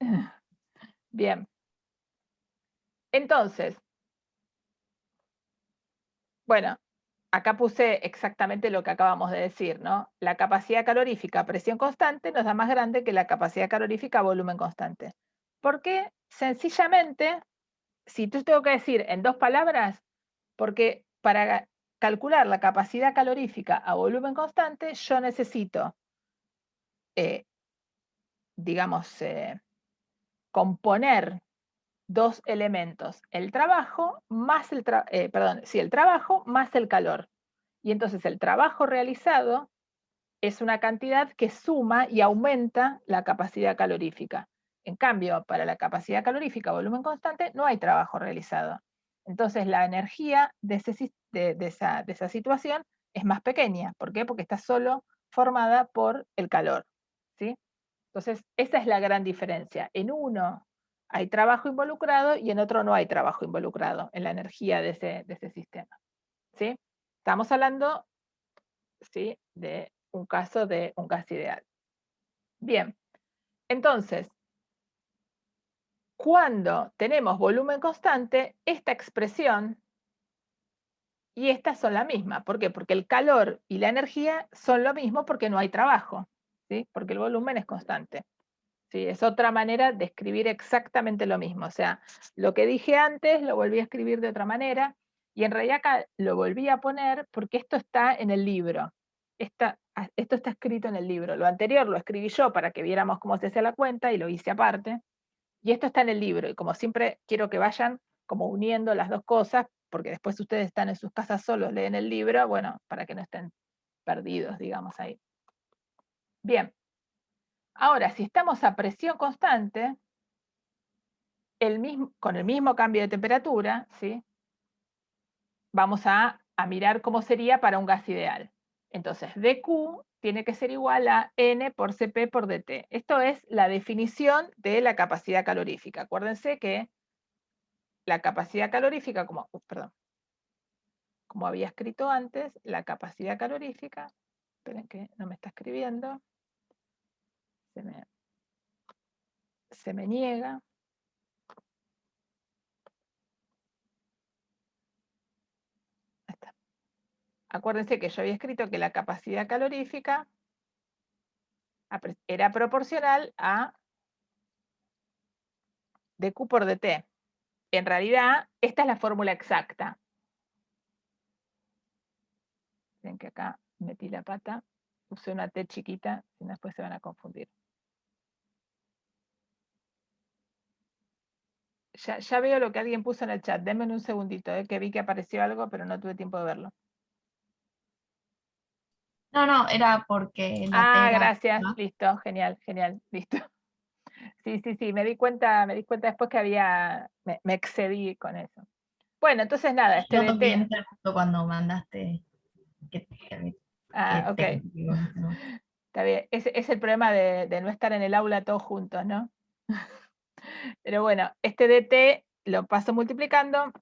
Bien. Entonces, bueno, acá puse exactamente lo que acabamos de decir, ¿no? La capacidad calorífica a presión constante nos da más grande que la capacidad calorífica a volumen constante. ¿Por qué? Sencillamente, si tú tengo que decir en 2 palabras, porque para calcular la capacidad calorífica a volumen constante, yo necesito, digamos, componer 2 elementos, el trabajo más el trabajo más el calor. Y entonces el trabajo realizado es una cantidad que suma y aumenta la capacidad calorífica. En cambio, para la capacidad calorífica a volumen constante no hay trabajo realizado. Entonces la energía de esa situación es más pequeña. ¿Por qué? Porque está solo formada por el calor. ¿Sí? Entonces, esa es la gran diferencia. En uno hay trabajo involucrado y en otro no hay trabajo involucrado en la energía de ese sistema. ¿Sí? Estamos hablando, ¿sí?, de un caso de un gas ideal. Bien, entonces, cuando tenemos volumen constante, esta expresión y esta son la misma. ¿Por qué? Porque el calor y la energía son lo mismo porque no hay trabajo, ¿sí? Porque el volumen es constante. ¿Sí? Es otra manera de escribir exactamente lo mismo. O sea, lo que dije antes lo volví a escribir de otra manera y en realidad acá lo volví a poner porque esto está en el libro. Esto está escrito en el libro. Lo anterior lo escribí yo para que viéramos cómo se hace la cuenta y lo hice aparte. Y esto está en el libro. Y como siempre quiero que vayan como uniendo las dos cosas, porque después ustedes están en sus casas solos, leen el libro, bueno, para que no estén perdidos, digamos, ahí. Bien. Ahora, si estamos a presión constante, con el mismo cambio de temperatura, ¿sí?, vamos a mirar cómo sería para un gas ideal. Entonces, dQ tiene que ser igual a N por Cp por dt. Esto es la definición de la capacidad calorífica. Acuérdense que la capacidad calorífica, como había escrito antes, la capacidad calorífica, esperen que no me está escribiendo, se me niega. Acuérdense que yo había escrito que la capacidad calorífica era proporcional a dQ por dt. En realidad, esta es la fórmula exacta. Ven que acá metí la pata, usé una T chiquita, y después se van a confundir. Ya veo lo que alguien puso en el chat. Denme un segundito, que vi que apareció algo, pero no tuve tiempo de verlo. No, era porque la Ah, tela. gracias. Listo, genial, listo. Sí, me di cuenta después que me excedí con eso. Bueno, entonces nada, este Yo vi DT. enter justo cuando mandaste Ok. técnico, ¿no? Está bien. Es el problema de no estar en el aula todos juntos, ¿no? Pero bueno, este DT lo paso multiplicando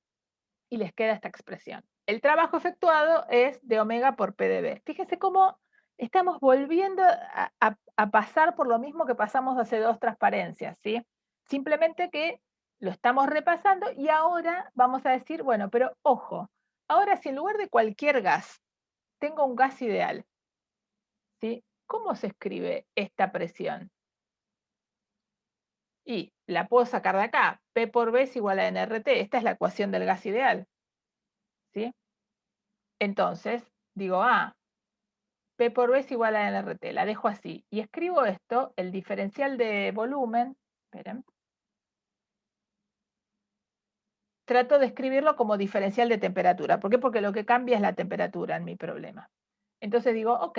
y les queda esta expresión. El trabajo efectuado es de omega por PdB. Fíjense cómo estamos volviendo a pasar por lo mismo que pasamos hace 2 transparencias, ¿sí? Simplemente que lo estamos repasando y ahora vamos a decir, bueno, pero ojo, ahora si en lugar de cualquier gas tengo un gas ideal, ¿sí? ¿Cómo se escribe esta presión? Y la puedo sacar de acá. P por B es igual a nRT. Esta es la ecuación del gas ideal, ¿sí? Entonces, digo, P por B es igual a nRT. La dejo así. Y escribo esto, el diferencial de volumen. Esperen. Trato de escribirlo como diferencial de temperatura. ¿Por qué? Porque lo que cambia es la temperatura en mi problema. Entonces digo, ok,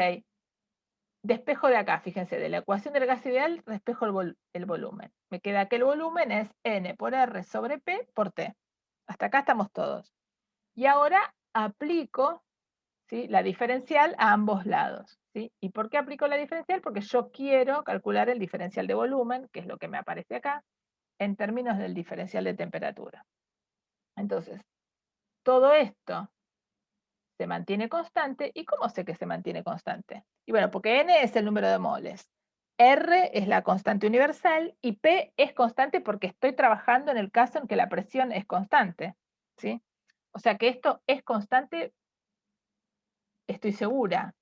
despejo de acá, fíjense, de la ecuación del gas ideal, despejo el volumen. Me queda que el volumen es N por R sobre P por T. Hasta acá estamos todos. Y ahora aplico, ¿sí?, la diferencial a ambos lados, ¿sí? ¿Y por qué aplico la diferencial? Porque yo quiero calcular el diferencial de volumen, que es lo que me aparece acá, en términos del diferencial de temperatura. Entonces, todo esto se mantiene constante. ¿Y cómo sé que se mantiene constante? Y bueno, porque N es el número de moles, R es la constante universal y P es constante porque estoy trabajando en el caso en que la presión es constante, ¿sí? O sea que esto es constante, estoy segura.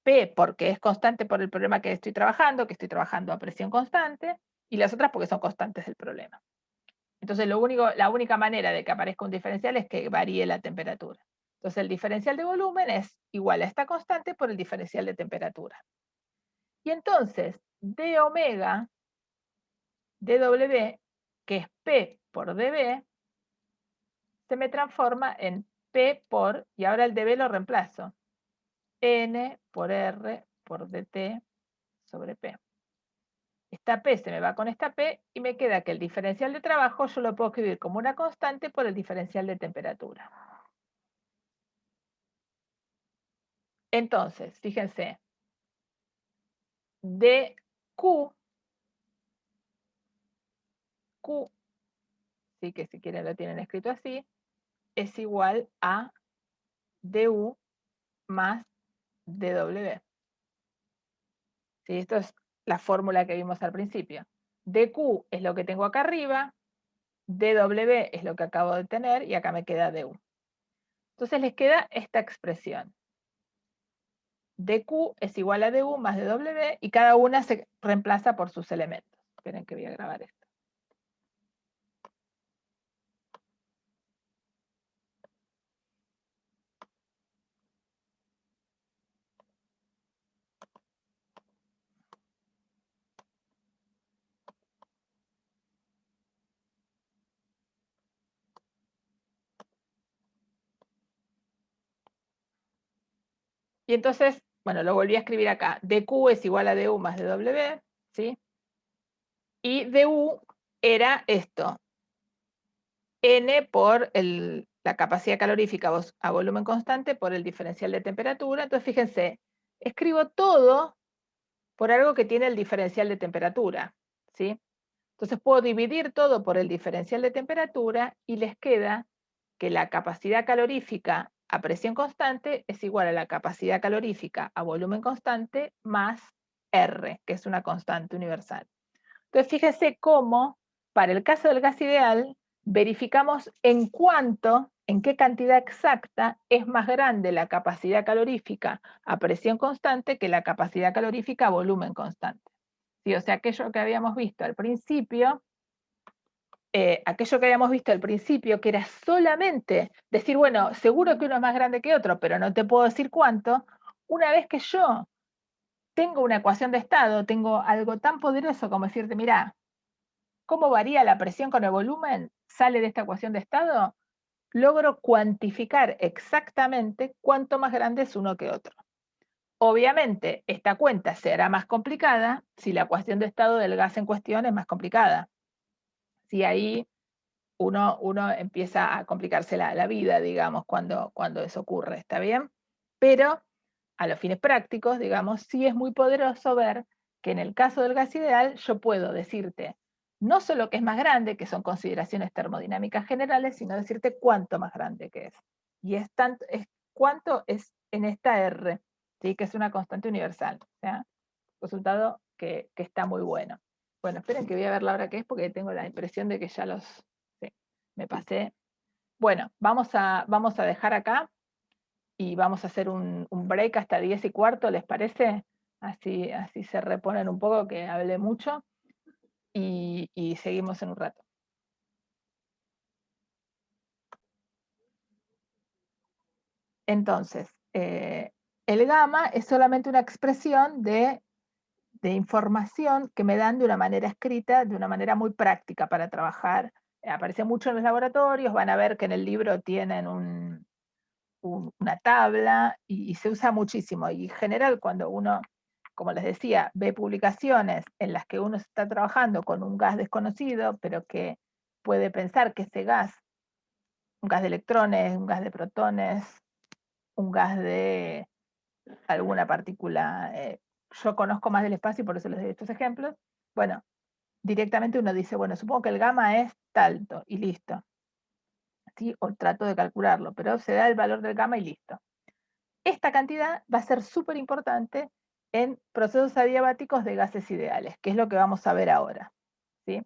P porque es constante por el problema que estoy trabajando a presión constante, y las otras porque son constantes del problema. Entonces la única manera de que aparezca un diferencial es que varíe la temperatura. Entonces el diferencial de volumen es igual a esta constante por el diferencial de temperatura. Y entonces d omega dW, que es P por dB, se me transforma en P por, y ahora el dB lo reemplazo, N por R por dt sobre P. Esta P se me va con esta P y me queda que el diferencial de trabajo yo lo puedo escribir como una constante por el diferencial de temperatura. Entonces, fíjense, dQ, Q, sí que si quieren lo tienen escrito así, es igual a du más dW. ¿Sí? Esto es la fórmula que vimos al principio. dQ es lo que tengo acá arriba, dW es lo que acabo de tener y acá me queda du. Entonces les queda esta expresión. dQ es igual a du más dW y cada una se reemplaza por sus elementos. Esperen que voy a grabar esto. Y entonces, bueno, lo volví a escribir acá. dQ es igual a du más dW, ¿sí? Y du era esto. N por la capacidad calorífica a volumen constante por el diferencial de temperatura. Entonces, fíjense, escribo todo por algo que tiene el diferencial de temperatura, ¿sí? Entonces puedo dividir todo por el diferencial de temperatura y les queda que la capacidad calorífica a presión constante es igual a la capacidad calorífica a volumen constante más R, que es una constante universal. Entonces fíjense cómo, para el caso del gas ideal, verificamos en qué cantidad exacta es más grande la capacidad calorífica a presión constante que la capacidad calorífica a volumen constante. ¿Sí? O sea, aquello que habíamos visto al principio, aquello que habíamos visto al principio, que era solamente decir, bueno, seguro que uno es más grande que otro, pero no te puedo decir cuánto, una vez que yo tengo una ecuación de estado, tengo algo tan poderoso como decirte, mira, ¿cómo varía la presión con el volumen? Sale de esta ecuación de estado, logro cuantificar exactamente cuánto más grande es uno que otro. Obviamente, esta cuenta será más complicada si la ecuación de estado del gas en cuestión es más complicada. Si ahí uno empieza a complicarse la vida, digamos, cuando eso ocurre, ¿está bien? Pero a los fines prácticos, digamos, sí es muy poderoso ver que en el caso del gas ideal yo puedo decirte no solo que es más grande, que son consideraciones termodinámicas generales, sino decirte cuánto más grande que es. Y cuánto es en esta R, ¿sí? Que es una constante universal. O sea, resultado que está muy bueno. Bueno, esperen que voy a ver la hora que es porque tengo la impresión de que ya sí, me pasé. Bueno, vamos a dejar acá y vamos a hacer un break hasta 10:15, ¿les parece? Así se reponen un poco, que hablé mucho, y seguimos en un rato. Entonces, el gamma es solamente una expresión de información que me dan de una manera escrita, de una manera muy práctica para trabajar. Aparece mucho en los laboratorios, van a ver que en el libro tienen una tabla y se usa muchísimo. Y en general cuando uno, como les decía, ve publicaciones en las que uno está trabajando con un gas desconocido, pero que puede pensar que ese gas, un gas de electrones, un gas de protones, un gas de alguna partícula, yo conozco más del espacio y por eso les doy estos ejemplos, bueno, directamente uno dice, bueno, supongo que el gamma es tanto y listo. ¿Sí? O trato de calcularlo, pero se da el valor del gamma y listo. Esta cantidad va a ser súper importante en procesos adiabáticos de gases ideales, que es lo que vamos a ver ahora. ¿Sí?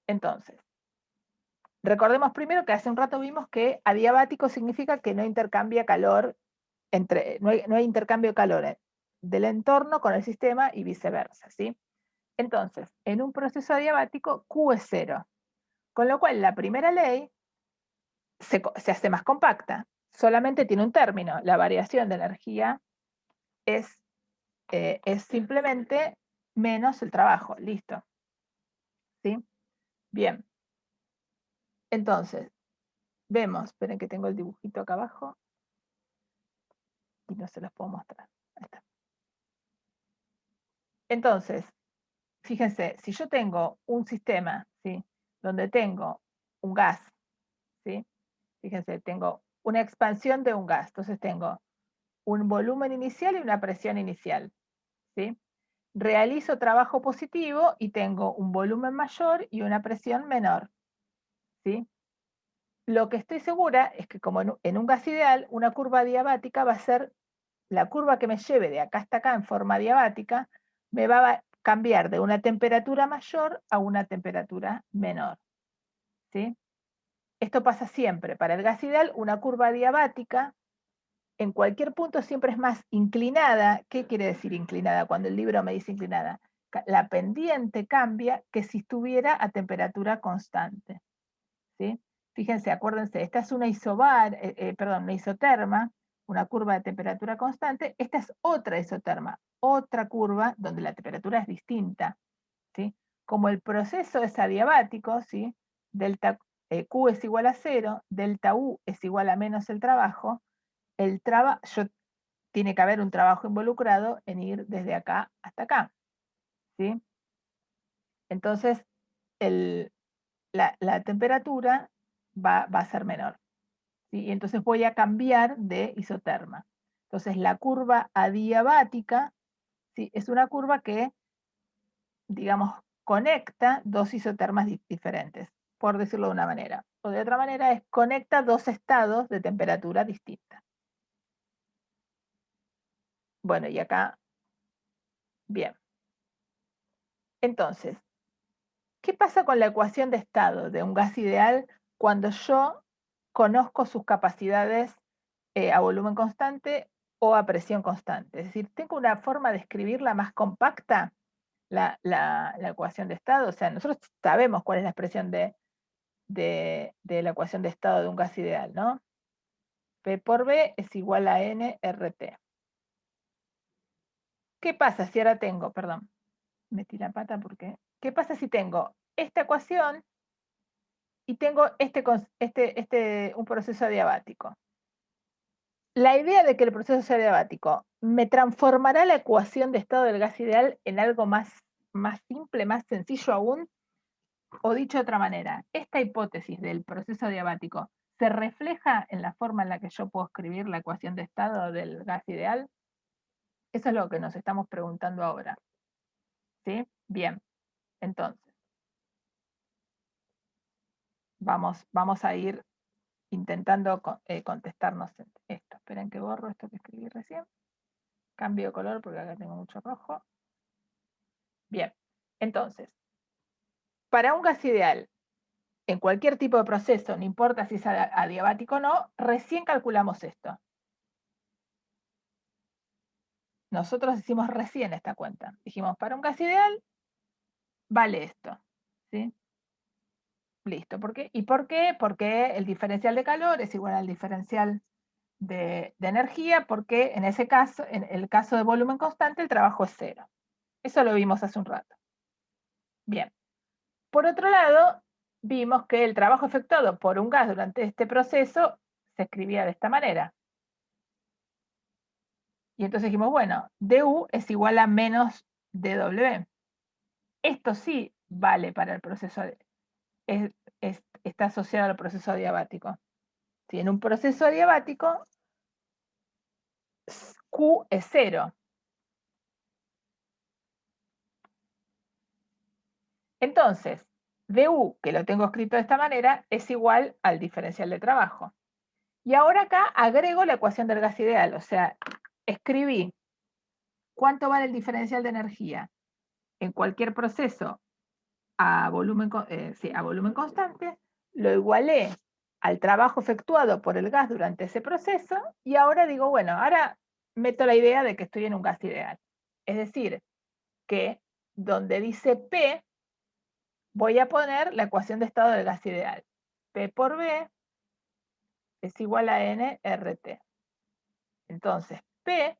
Entonces, recordemos primero que hace un rato vimos que adiabático significa que no intercambia calor, no hay intercambio de calor del entorno con el sistema y viceversa. ¿Sí? Entonces, en un proceso adiabático, Q es 0. Con lo cual, la primera ley se hace más compacta. Solamente tiene un término. La variación de energía es simplemente menos el trabajo. Listo. ¿Sí? Bien. Entonces, vemos, esperen que tengo el dibujito acá abajo y no se los puedo mostrar. Ahí está. Entonces, fíjense, si yo tengo un sistema, ¿sí? Donde tengo un gas, ¿sí? Fíjense, tengo una expansión de un gas, entonces tengo un volumen inicial y una presión inicial, ¿sí? Realizo trabajo positivo y tengo un volumen mayor y una presión menor, ¿sí? Lo que estoy segura es que como en un gas ideal, una curva adiabática va a ser, la curva que me lleve de acá hasta acá en forma adiabática, me va a cambiar de una temperatura mayor a una temperatura menor, ¿sí? Esto pasa siempre. Para el gas ideal, una curva adiabática en cualquier punto siempre es más inclinada. ¿Qué quiere decir inclinada? Cuando el libro me dice inclinada. La pendiente cambia que si estuviera a temperatura constante. ¿Sí? Fíjense, acuérdense, esta es una una isoterma, una curva de temperatura constante. Esta es otra isoterma, otra curva donde la temperatura es distinta. ¿Sí? Como el proceso es adiabático, ¿sí? Delta Q es igual a 0, delta U es igual a menos el trabajo, tiene que haber un trabajo involucrado en ir desde acá hasta acá. ¿Sí? Entonces, la temperatura va a ser menor. ¿Sí? Y entonces voy a cambiar de isoterma. Entonces, la curva adiabática, ¿sí? Es una curva que, digamos, conecta dos isotermas diferentes, por decirlo de una manera. O de otra manera es conecta dos estados de temperatura distinta. Bueno, y acá, bien. Entonces, ¿qué pasa con la ecuación de estado de un gas ideal cuando yo conozco sus capacidades a volumen constante o a presión constante? Es decir, tengo una forma de escribirla más compacta, la ecuación de estado. O sea, nosotros sabemos cuál es la expresión de de la ecuación de estado de un gas ideal, ¿no? P por B es igual a nRT. ¿Qué pasa si ahora tengo, perdón, metí la pata porque, ¿qué pasa si tengo esta ecuación y tengo un proceso adiabático? La idea de que el proceso sea adiabático me transformará la ecuación de estado del gas ideal en algo más simple, más sencillo aún, o dicho de otra manera, esta hipótesis del proceso adiabático se refleja en la forma en la que yo puedo escribir la ecuación de estado del gas ideal. Eso es lo que nos estamos preguntando ahora. ¿Sí? Bien, entonces, vamos a ir intentando contestarnos esto. Esperen que borro esto que escribí recién. Cambio de color porque acá tengo mucho rojo. Bien, entonces, para un gas ideal, en cualquier tipo de proceso, no importa si es adiabático o no, recién calculamos esto. Nosotros hicimos recién esta cuenta. Dijimos, para un gas ideal, vale esto. ¿Sí? Listo. ¿Por qué? ¿Y por qué? Porque el diferencial de calor es igual al diferencial de energía, porque en ese caso, en el caso de volumen constante, el trabajo es cero. Eso lo vimos hace un rato. Bien. Por otro lado, vimos que el trabajo efectuado por un gas durante este proceso se escribía de esta manera. Y entonces dijimos, bueno, du es igual a menos dw. Esto sí vale para el proceso, está asociado al proceso adiabático. Si en un proceso adiabático, Q es 0. Entonces, du, que lo tengo escrito de esta manera, es igual al diferencial de trabajo. Y ahora acá agrego la ecuación del gas ideal, o sea, escribí cuánto vale el diferencial de energía en cualquier proceso a volumen constante, lo igualé al trabajo efectuado por el gas durante ese proceso, y ahora digo, bueno, ahora meto la idea de que estoy en un gas ideal. Es decir, que donde dice P, voy a poner la ecuación de estado del gas ideal. P por B es igual a nRT. Entonces, P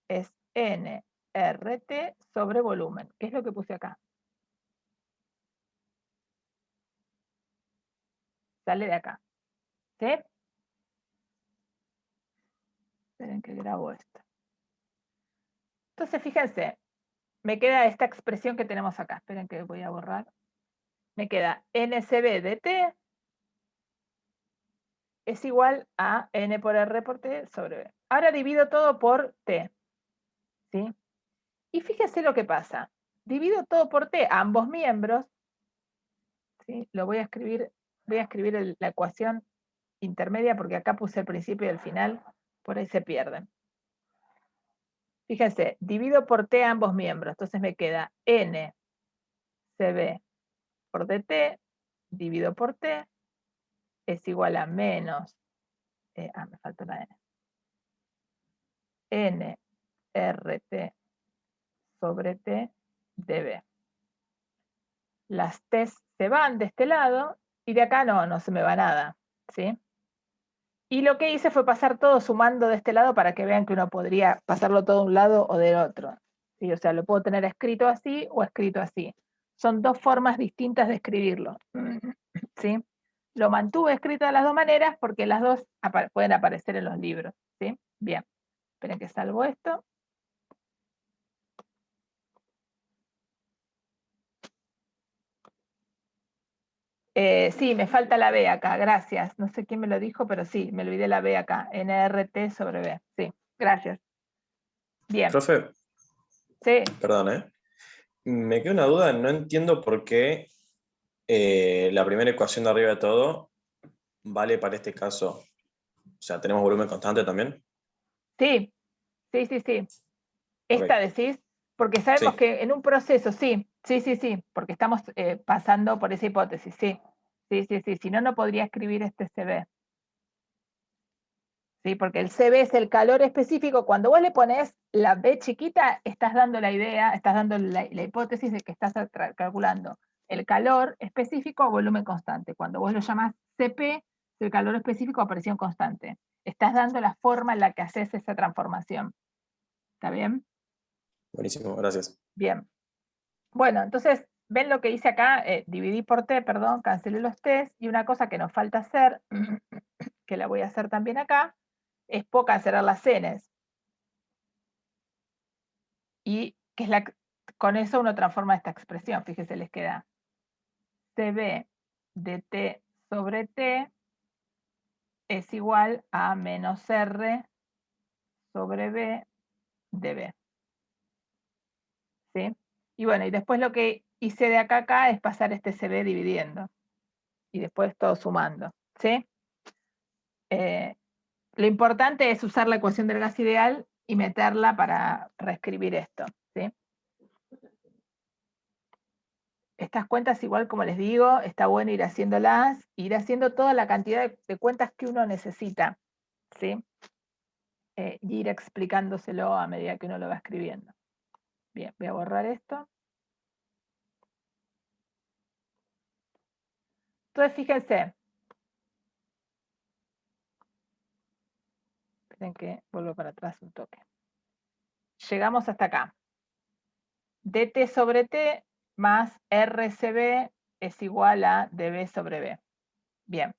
es nRT sobre volumen, que es lo que puse acá. Sale de acá. ¿Sí? Esperen que grabo esto. Entonces, fíjense, me queda esta expresión que tenemos acá. Esperen que voy a borrar. Me queda NCB de T es igual a N por R por T sobre B. Ahora divido todo por T. ¿Sí? Y fíjense lo que pasa. Divido todo por T, ambos miembros. ¿Sí? Lo voy a escribir la ecuación intermedia porque acá puse el principio y el final. Por ahí se pierden. Fíjense, divido por T ambos miembros. Entonces me queda N CB por dt, divido por T, es igual a menos, me falta una N, NRT sobre T dB. Las T's se van de este lado, y de acá no se me va nada, ¿sí? Y lo que hice fue pasar todo sumando de este lado para que vean que uno podría pasarlo todo de un lado o del otro. ¿Sí? O sea, lo puedo tener escrito así o escrito así. Son dos formas distintas de escribirlo. ¿Sí? Lo mantuve escrito de las dos maneras porque las dos pueden aparecer en los libros. ¿Sí? Bien. Esperen que salvo esto. Sí, me falta la B acá, gracias. No sé quién me lo dijo, pero sí, me olvidé la B acá. NRT sobre B. Sí, gracias. Bien. Profe, Sí. perdón, me queda una duda, no entiendo por qué la primera ecuación de arriba de todo vale para este caso. O sea, ¿tenemos volumen constante también? Sí. Esta Ok. decís, porque sabemos Sí. que en un proceso, sí, porque estamos pasando por esa hipótesis, sí, si no, no podría escribir este CB. Sí, porque el CB es el calor específico. Cuando vos le pones la B chiquita, estás dando la idea, estás dando la hipótesis de que estás calculando el calor específico a volumen constante. Cuando vos lo llamás CP, es el calor específico a presión constante. Estás dando la forma en la que haces esa transformación. ¿Está bien? Buenísimo, gracias. Bien. Bueno, entonces, ven lo que hice acá, dividí por T, perdón, cancelé los T's, y una cosa que nos falta hacer, que la voy a hacer también acá, es cancelar las N's. Y que es con eso uno transforma esta expresión, fíjese, les queda CB de T sobre T es igual a menos R sobre B de B. ¿Sí? Y bueno, y después lo que hice de acá a acá es pasar este CB dividiendo. Y después todo sumando. ¿Sí? Lo importante es usar la ecuación del gas ideal y meterla para reescribir esto. ¿Sí? Estas cuentas, igual como les digo, está bueno ir haciéndolas, ir haciendo toda la cantidad de cuentas que uno necesita. ¿Sí? Y ir explicándoselo a medida que uno lo va escribiendo. Bien, voy a borrar esto. Entonces, fíjense. Esperen que vuelvo para atrás un toque. Llegamos hasta acá. dt sobre t más RCB es igual a dB sobre B. Bien.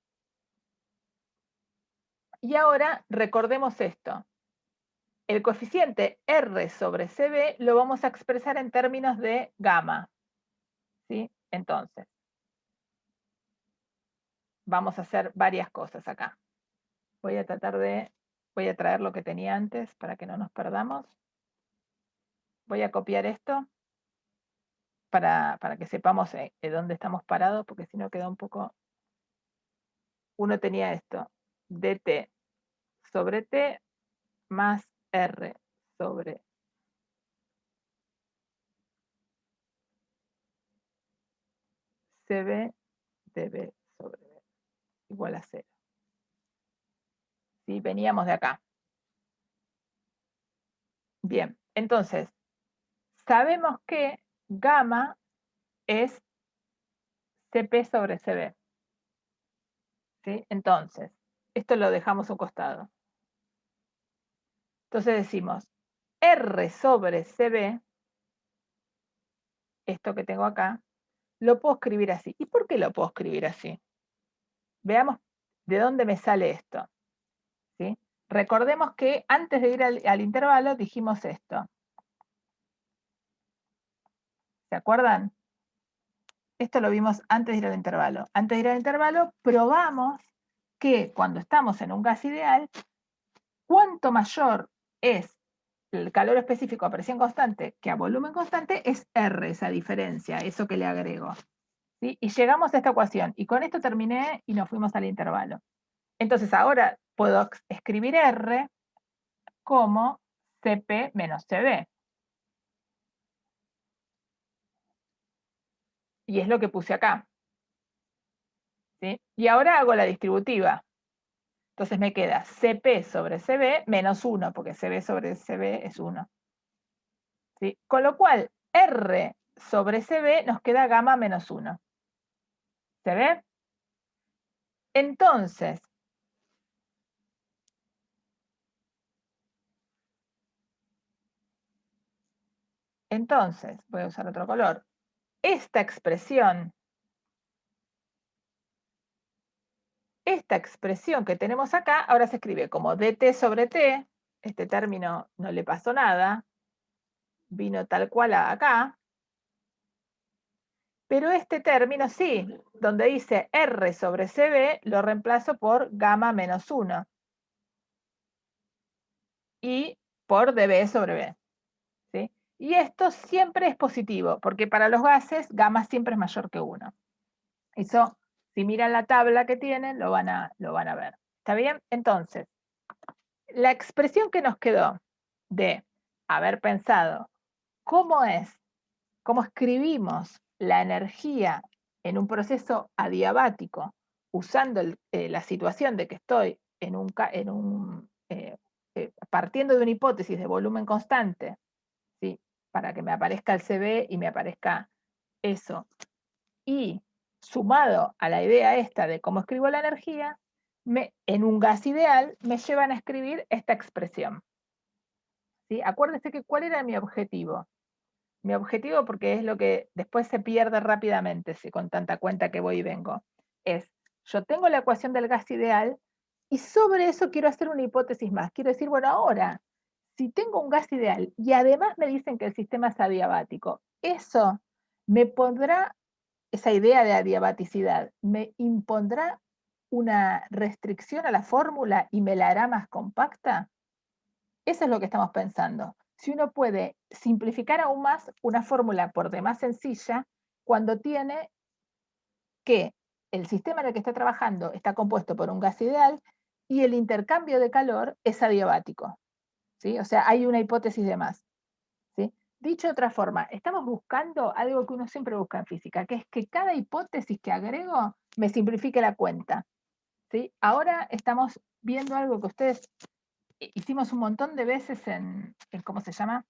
Y ahora recordemos esto. El coeficiente R sobre CB lo vamos a expresar en términos de gamma. ¿Sí? Entonces, vamos a hacer varias cosas acá. Voy a traer lo que tenía antes para que no nos perdamos. Voy a copiar esto para que sepamos dónde estamos parados, porque si no queda un poco... Uno tenía esto, dt sobre t más r sobre cb db sobre b igual a 0. ¿Sí? Veníamos de acá. Bien, entonces, sabemos que gamma es cp sobre cb. ¿Sí? Entonces, esto lo dejamos a un costado. Entonces decimos, R sobre CB, esto que tengo acá, lo puedo escribir así. ¿Y por qué lo puedo escribir así? Veamos de dónde me sale esto. ¿Sí? Recordemos que antes de ir al intervalo dijimos esto. ¿Se acuerdan? Esto lo vimos antes de ir al intervalo. Antes de ir al intervalo, probamos que cuando estamos en un gas ideal, cuanto mayor es el calor específico a presión constante que a volumen constante, es R esa diferencia, eso que le agrego. ¿Sí? Y llegamos a esta ecuación. Y con esto terminé y nos fuimos al intervalo. Entonces ahora puedo escribir R como Cp menos Cb. Y es lo que puse acá. ¿Sí? Y ahora hago la distributiva. Entonces me queda Cp sobre Cb menos 1, porque Cb sobre Cb es 1. ¿Sí? Con lo cual, R sobre Cb nos queda gamma menos 1. ¿Se ve? Entonces, voy a usar otro color. Esta expresión que tenemos acá, ahora se escribe como dt sobre t, este término no le pasó nada, vino tal cual acá, pero este término sí, donde dice R sobre CB, lo reemplazo por gamma menos 1 y por dB sobre B. ¿Sí? Y esto siempre es positivo, porque para los gases gamma siempre es mayor que 1. Eso, si miran la tabla que tienen, lo van a ver. ¿Está bien? Entonces, la expresión que nos quedó de haber pensado cómo escribimos la energía en un proceso adiabático usando la situación de que estoy partiendo de una hipótesis de volumen constante, ¿sí? Para que me aparezca el CB y me aparezca eso Y sumado a la idea esta de cómo escribo la energía, en un gas ideal me llevan a escribir esta expresión. ¿Sí? Acuérdense que ¿cuál era mi objetivo? Mi objetivo, porque es lo que después se pierde rápidamente con tanta cuenta que voy y vengo, es, yo tengo la ecuación del gas ideal y sobre eso quiero hacer una hipótesis más. Quiero decir, bueno, ahora, si tengo un gas ideal y además me dicen que el sistema es adiabático, eso me pondrá, esa idea de adiabaticidad, me impondrá una restricción a la fórmula y me la hará más compacta. Eso es lo que estamos pensando. Si uno puede simplificar aún más una fórmula por demás sencilla cuando tiene que el sistema en el que está trabajando está compuesto por un gas ideal y el intercambio de calor es adiabático, ¿sí? O sea, hay una hipótesis de más, ¿sí? Dicho de otra forma, estamos buscando algo que uno siempre busca en física, que es que cada hipótesis que agrego me simplifique la cuenta, ¿sí? Ahora estamos viendo algo que ustedes hicimos un montón de veces en ¿cómo se llama?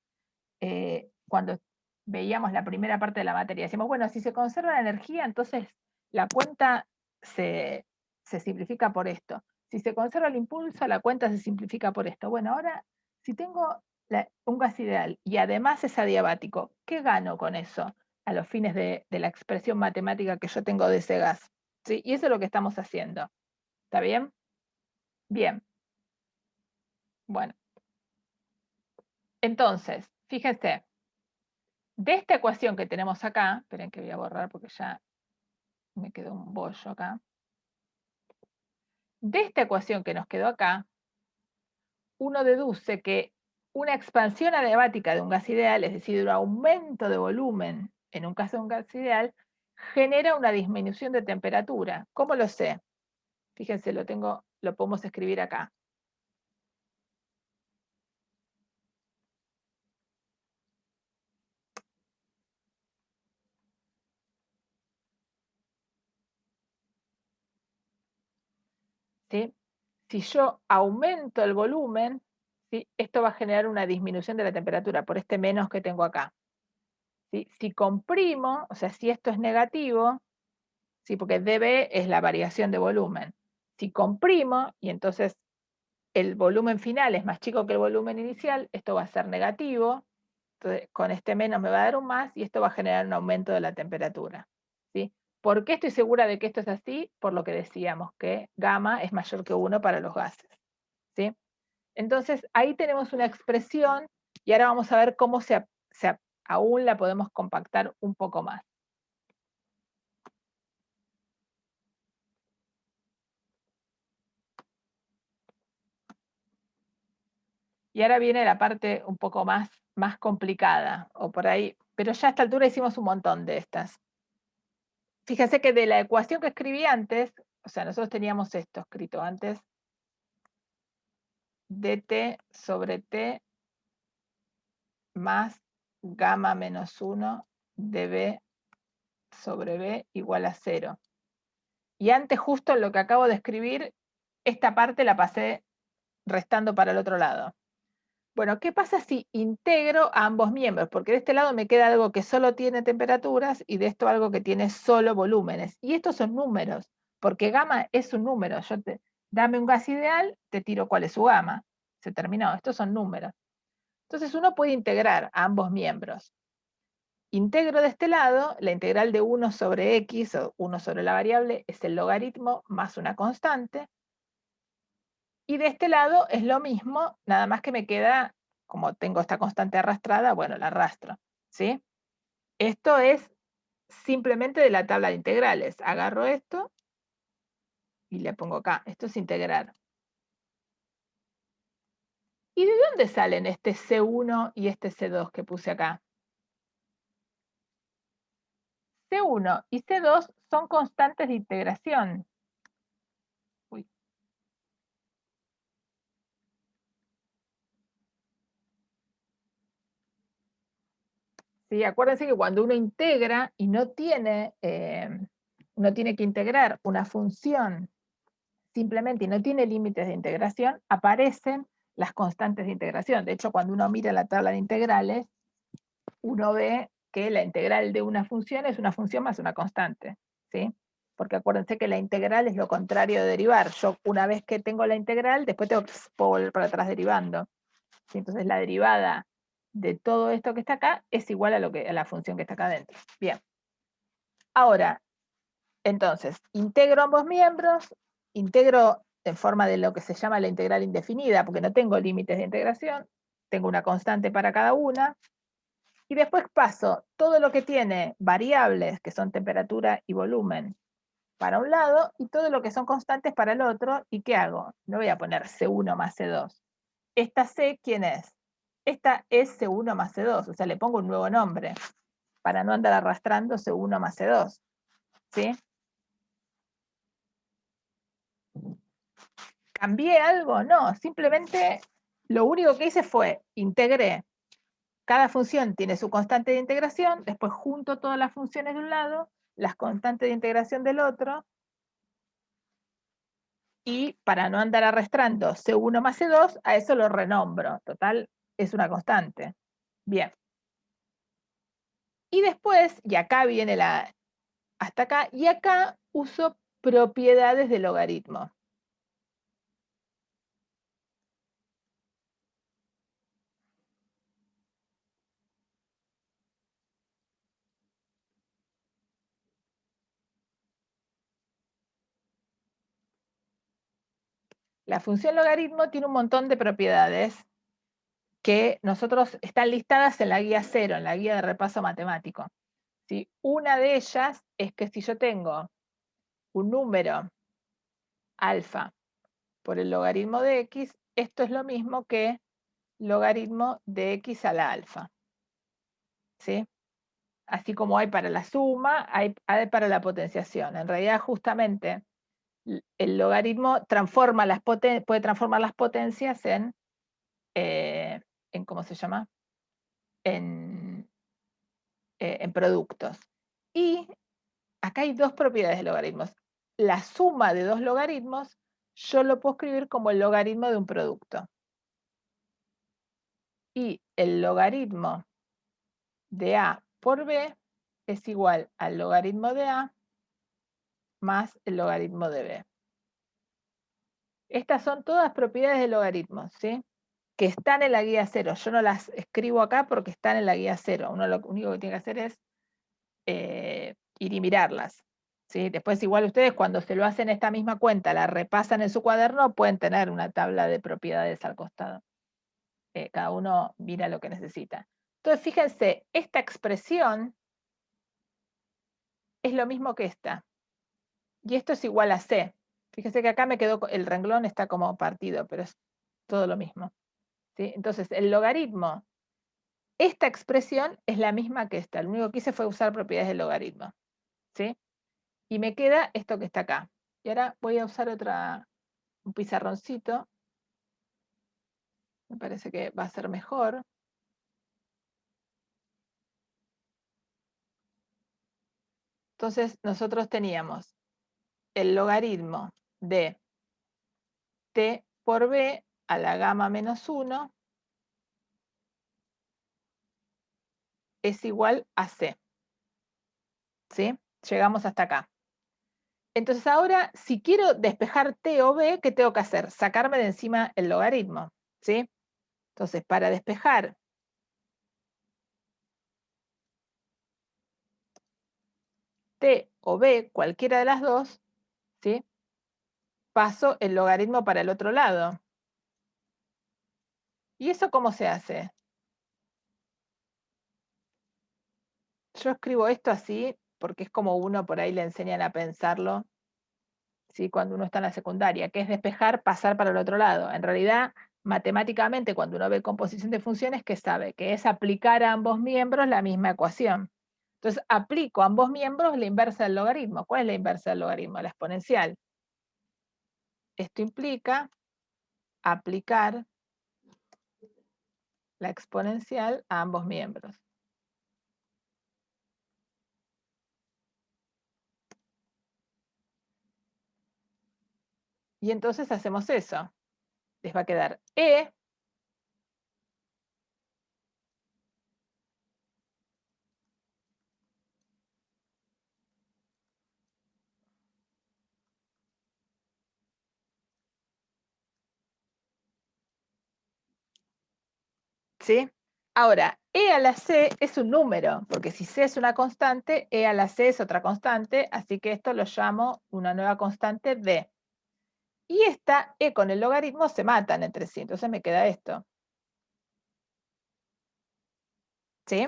Cuando veíamos la primera parte de la materia. Decimos, bueno, si se conserva la energía, entonces la cuenta se simplifica por esto. Si se conserva el impulso, la cuenta se simplifica por esto. Bueno, ahora, si tengo un gas ideal y además es adiabático, ¿qué gano con eso a los fines de la expresión matemática que yo tengo de ese gas? ¿Sí? Y eso es lo que estamos haciendo. ¿Está bien? Bien. Bueno. Entonces, fíjense, de esta ecuación que tenemos acá, esperen que voy a borrar porque ya me quedó un bollo acá. De esta ecuación que nos quedó acá, uno deduce que una expansión adiabática de un gas ideal, es decir, un aumento de volumen en un caso de un gas ideal, genera una disminución de temperatura. ¿Cómo lo sé? Fíjense, lo podemos escribir acá. ¿Sí? Si yo aumento el volumen, ¿sí? Esto va a generar una disminución de la temperatura por este menos que tengo acá. ¿Sí? Si comprimo, o sea, si esto es negativo, ¿sí? Porque dB es la variación de volumen. Si comprimo, y entonces el volumen final es más chico que el volumen inicial, esto va a ser negativo, entonces con este menos me va a dar un más, y esto va a generar un aumento de la temperatura. ¿Sí? ¿Por qué estoy segura de que esto es así? Por lo que decíamos, que gamma es mayor que 1 para los gases. ¿Sí? Entonces, ahí tenemos una expresión, y ahora vamos a ver cómo aún la podemos compactar un poco más. Y ahora viene la parte un poco más complicada, o por ahí, pero ya a esta altura hicimos un montón de estas. Fíjense que de la ecuación que escribí antes, o sea, nosotros teníamos esto escrito antes, dt sobre t más gamma menos 1 dB sobre B igual a 0. Y antes, justo en lo que acabo de escribir, esta parte la pasé restando para el otro lado. Bueno, ¿qué pasa si integro a ambos miembros? Porque de este lado me queda algo que solo tiene temperaturas y de esto algo que tiene solo volúmenes. Y estos son números, porque gamma es un número. Dame un gas ideal, te tiro cuál es su gamma. Se terminó, estos son números. Entonces uno puede integrar a ambos miembros. Integro de este lado, la integral de 1 sobre x, o 1 sobre la variable, es el logaritmo más una constante. Y de este lado es lo mismo, nada más que me queda, como tengo esta constante arrastrada, bueno, la arrastro, ¿sí? Esto es simplemente de la tabla de integrales. Agarro esto y le pongo acá. Esto es integrar. ¿Y de dónde salen este C1 y este C2 que puse acá? C1 y C2 son constantes de integración. Uy. ¿Sí? Acuérdense que cuando uno integra y no tiene que integrar una función simplemente y no tiene límites de integración, aparecen las constantes de integración. De hecho, cuando uno mira la tabla de integrales, uno ve que la integral de una función es una función más una constante, ¿sí? Porque acuérdense que la integral es lo contrario de derivar. Yo una vez que tengo la integral, después puedo volver para atrás derivando. ¿Sí? Entonces la derivada de todo esto que está acá es igual a la función que está acá adentro. Bien. Ahora, entonces, integro ambos miembros, integro en forma de lo que se llama la integral indefinida, porque no tengo límites de integración, tengo una constante para cada una, y después paso todo lo que tiene variables, que son temperatura y volumen, para un lado, y todo lo que son constantes para el otro, ¿y qué hago? No voy a poner C1 más C2. Esta C, ¿quién es? Esta es C1 más C2, o sea, le pongo un nuevo nombre, para no andar arrastrando C1 más C2, ¿sí? ¿Cambié algo? No, simplemente lo único que hice fue integré. Cada función tiene su constante de integración, después junto todas las funciones de un lado, las constantes de integración del otro, y para no andar arrastrando C1 más C2, a eso lo renombro. Total, es una constante. Bien. Y después, y acá viene hasta acá, y acá uso propiedades de logaritmo. La función logaritmo tiene un montón de propiedades que nosotros están listadas en la guía 0, en la guía de repaso matemático. ¿Sí? Una de ellas es que si yo tengo un número alfa por el logaritmo de x, esto es lo mismo que logaritmo de x a la alfa. ¿Sí? Así como hay para la suma, hay para la potenciación. En realidad, justamente, el logaritmo puede transformar las potencias en ¿cómo se llama? En productos. Y acá hay dos propiedades de logaritmos. La suma de dos logaritmos, yo lo puedo escribir como el logaritmo de un producto. Y el logaritmo de A por B es igual al logaritmo de A más el logaritmo de B. Estas son todas propiedades de logaritmos, ¿sí? Que están en la guía 0. Yo no las escribo acá porque están en la guía 0. Uno lo único que tiene que hacer es ir y mirarlas. ¿Sí? Después igual ustedes cuando se lo hacen esta misma cuenta, la repasan en su cuaderno, pueden tener una tabla de propiedades al costado. Cada uno mira lo que necesita. Entonces fíjense, esta expresión es lo mismo que esta. Y esto es igual a C. Fíjense que acá me quedó, el renglón está como partido, pero es todo lo mismo. ¿Sí? Entonces el logaritmo, esta expresión es la misma que esta. Lo único que hice fue usar propiedades del logaritmo. ¿Sí? Y me queda esto que está acá. Y ahora voy a usar un pizarroncito. Me parece que va a ser mejor. Entonces, nosotros teníamos el logaritmo de t por b a la gamma menos 1 es igual a c. ¿Sí? Llegamos hasta acá. Entonces ahora, si quiero despejar t o b, ¿qué tengo que hacer? Sacarme de encima el logaritmo. ¿Sí? Entonces, para despejar t o b, cualquiera de las dos, ¿sí? Paso el logaritmo para el otro lado. ¿Y eso cómo se hace? Yo escribo esto así porque es como uno por ahí le enseñan a pensarlo, ¿sí? Cuando uno está en la secundaria, que es despejar, pasar para el otro lado. En realidad, matemáticamente, cuando uno ve composición de funciones, ¿qué sabe? Que es aplicar a ambos miembros la misma ecuación. Entonces, aplico a ambos miembros la inversa del logaritmo. ¿Cuál es la inversa del logaritmo? La exponencial. Esto implica aplicar la exponencial a ambos miembros. Y entonces hacemos eso. Les va a quedar E ¿sí? Ahora, e a la c es un número, porque si c es una constante, e a la c es otra constante, así que esto lo llamo una nueva constante d. Y esta e con el logaritmo se matan entre sí, entonces me queda esto. ¿Sí?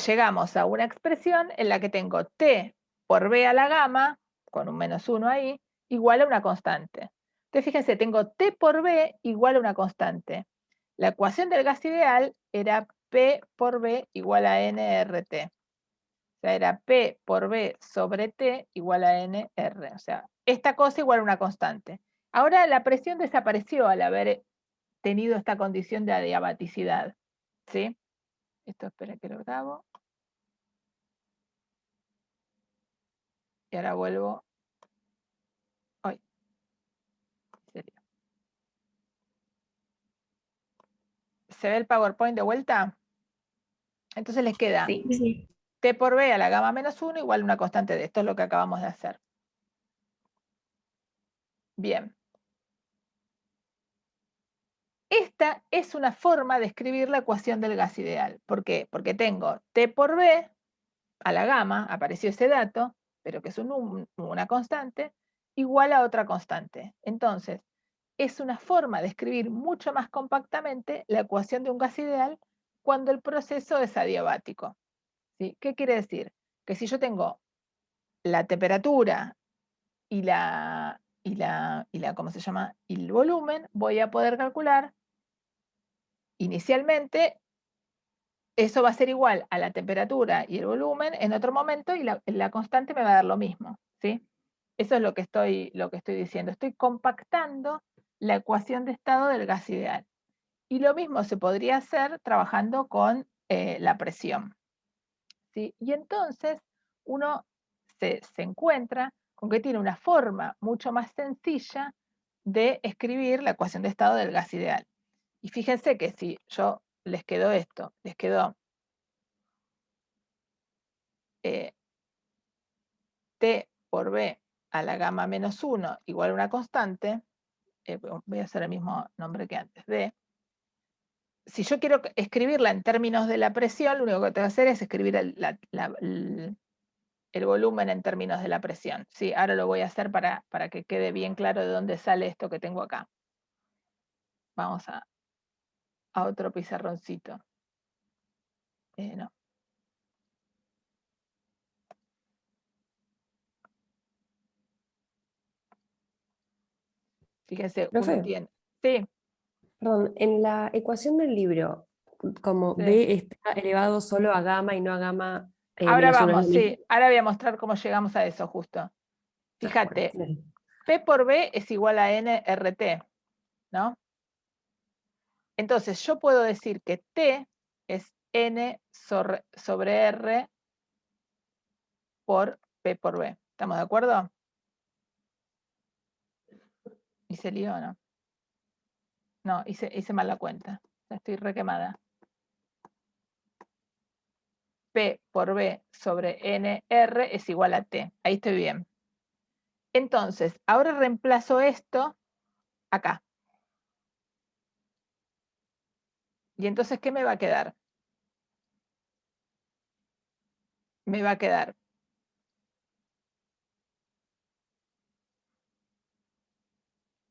Llegamos a una expresión en la que tengo t por b a la gamma, con un menos 1 ahí, igual a una constante. Entonces fíjense, tengo t por b igual a una constante. La ecuación del gas ideal era P por B igual a NRT. O sea, era P por B sobre T igual a NR. O sea, esta cosa igual a una constante. Ahora la presión desapareció al haber tenido esta condición de adiabaticidad. ¿Sí? Esto esperen que lo grabo. Y ahora vuelvo. Ay. ¿Se ve el PowerPoint de vuelta? Entonces les queda Sí. Sí. T por B a la gamma menos 1 igual a una constante de esto es lo que acabamos de hacer. Bien. Esta es una forma de escribir la ecuación del gas ideal. ¿Por qué? Porque tengo T por B a la gamma, apareció ese dato, pero que es una constante, igual a otra constante. Entonces, es una forma de escribir mucho más compactamente la ecuación de un gas ideal cuando el proceso es adiabático. ¿Sí? ¿Qué quiere decir? Que si yo tengo la temperatura y ¿cómo se llama? Y el volumen, voy a poder calcular inicialmente eso va a ser igual a la temperatura y el volumen en otro momento y la constante me va a dar lo mismo, ¿sí? Eso es lo que estoy diciendo. Estoy compactando la ecuación de estado del gas ideal. Y lo mismo se podría hacer trabajando con la presión, ¿sí? Y entonces uno se encuentra con que tiene una forma mucho más sencilla de escribir la ecuación de estado del gas ideal. Y fíjense que si yo les quedó esto, les quedó T por B a la gamma menos 1 igual a una constante, voy a hacer el mismo nombre que antes, D. Si yo quiero escribirla en términos de la presión, lo único que tengo que hacer es escribir el volumen en términos de la presión. Sí, ahora lo voy a hacer para que quede bien claro de dónde sale esto que tengo acá. Vamos a otro pizarroncito. No. Fíjense, uno Profe, tiene. Sí, perdón, en la ecuación del libro, como sí. B está elevado solo a gamma y no a gamma Ahora menos 1 es vamos, lo mismo. sí. Ahora voy a mostrar cómo llegamos a eso justo. Fíjate, Bueno, P por B es igual a NRT, ¿no? Entonces yo puedo decir que T es N sobre R por P por B. ¿Estamos de acuerdo? ¿Hice lío o no? No, hice mal la cuenta. Estoy requemada. P por B sobre NR es igual a T. Ahí estoy bien. Entonces, ahora reemplazo esto acá. Y entonces, ¿qué me va a quedar? Me va a quedar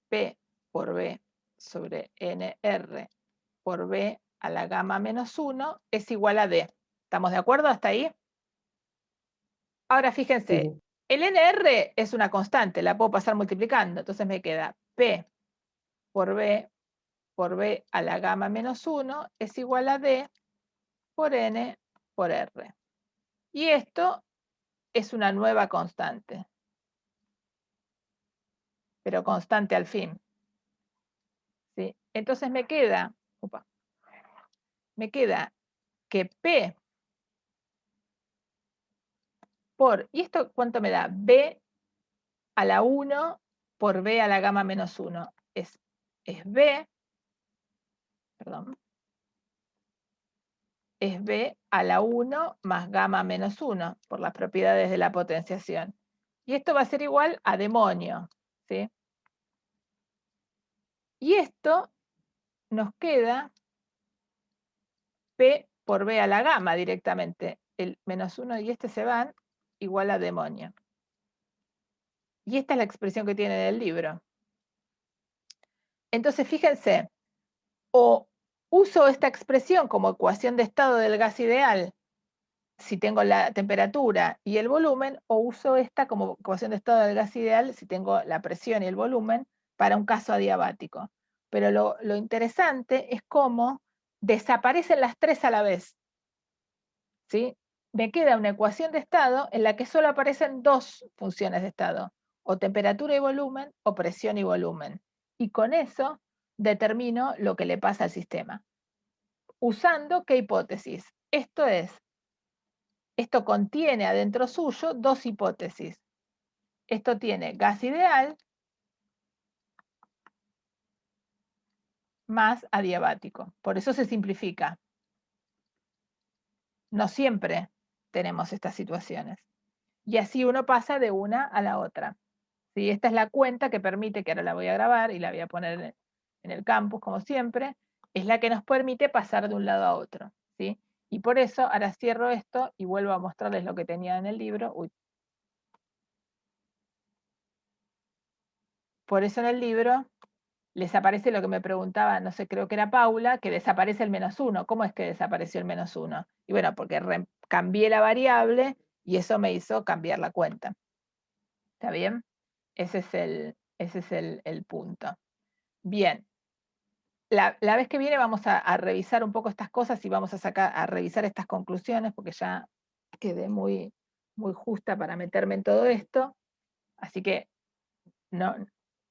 P por B sobre NR por B a la gamma menos 1 es igual a D. ¿Estamos de acuerdo hasta ahí? Ahora fíjense, sí. el NR es una constante, la puedo pasar multiplicando, entonces me queda P por B a la gamma menos 1 es igual a D por N por R. Y esto es una nueva constante, pero constante al fin. ¿Sí? Entonces me queda que P por, ¿y esto cuánto me da? B a la 1 por B a la gamma menos 1. Es B, perdón, es B a la 1 más gamma menos 1 por las propiedades de la potenciación. Y esto va a ser igual a demonio, ¿sí? Y esto nos queda P por B a la gamma directamente. El -1 y este se van, igual a demonio. Y esta es la expresión que tiene en el libro. Entonces, fíjense, o uso esta expresión como ecuación de estado del gas ideal si tengo la temperatura y el volumen, o uso esta como ecuación de estado del gas ideal si tengo la presión y el volumen para un caso adiabático. Pero lo interesante es cómo desaparecen las tres a la vez. ¿Sí? Me queda una ecuación de estado en la que solo aparecen dos funciones de estado, o temperatura y volumen, o presión y volumen. Y con eso determino lo que le pasa al sistema. ¿Usando qué hipótesis? Esto contiene adentro suyo dos hipótesis. Esto tiene gas ideal más adiabático. Por eso se simplifica. No siempre tenemos estas situaciones. Y así uno pasa de una a la otra. ¿Sí? Esta es la cuenta que permite, que ahora la voy a grabar y la voy a poner en el campus como siempre, es la que nos permite pasar de un lado a otro. ¿Sí? Y por eso ahora cierro esto y vuelvo a mostrarles lo que tenía en el libro. Uy. Por eso en el libro les aparece lo que me preguntaba, no sé, creo que era Paula, que desaparece el -1. ¿Cómo es que desapareció el -1? Y bueno, porque cambié la variable y eso me hizo cambiar la cuenta. ¿Está bien? Ese es el punto. Bien. La vez que viene vamos a revisar un poco estas cosas y vamos a revisar estas conclusiones, porque ya quedé muy, muy justa para meterme en todo esto. Así que no,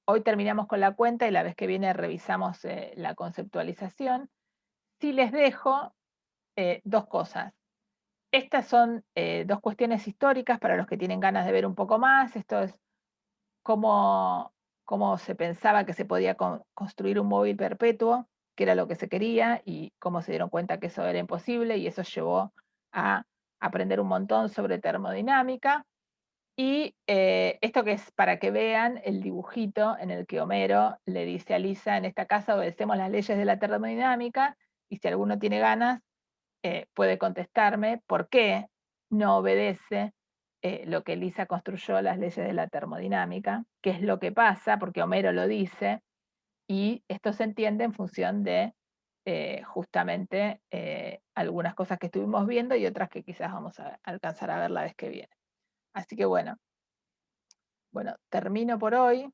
hoy terminamos con la cuenta y la vez que viene revisamos la conceptualización. Sí les dejo dos cosas. Estas son dos cuestiones históricas para los que tienen ganas de ver un poco más. Esto es cómo se pensaba que se podía construir un móvil perpetuo, que era lo que se quería, y cómo se dieron cuenta que eso era imposible, y eso llevó a aprender un montón sobre termodinámica. Y esto que es para que vean el dibujito en el que Homero le dice a Lisa: en esta casa obedecemos las leyes de la termodinámica, y si alguno tiene ganas, puede contestarme por qué no obedece lo que Lisa construyó, las leyes de la termodinámica, qué es lo que pasa, porque Homero lo dice, y esto se entiende en función de justamente algunas cosas que estuvimos viendo y otras que quizás vamos a alcanzar a ver la vez que viene. Así que bueno, termino por hoy.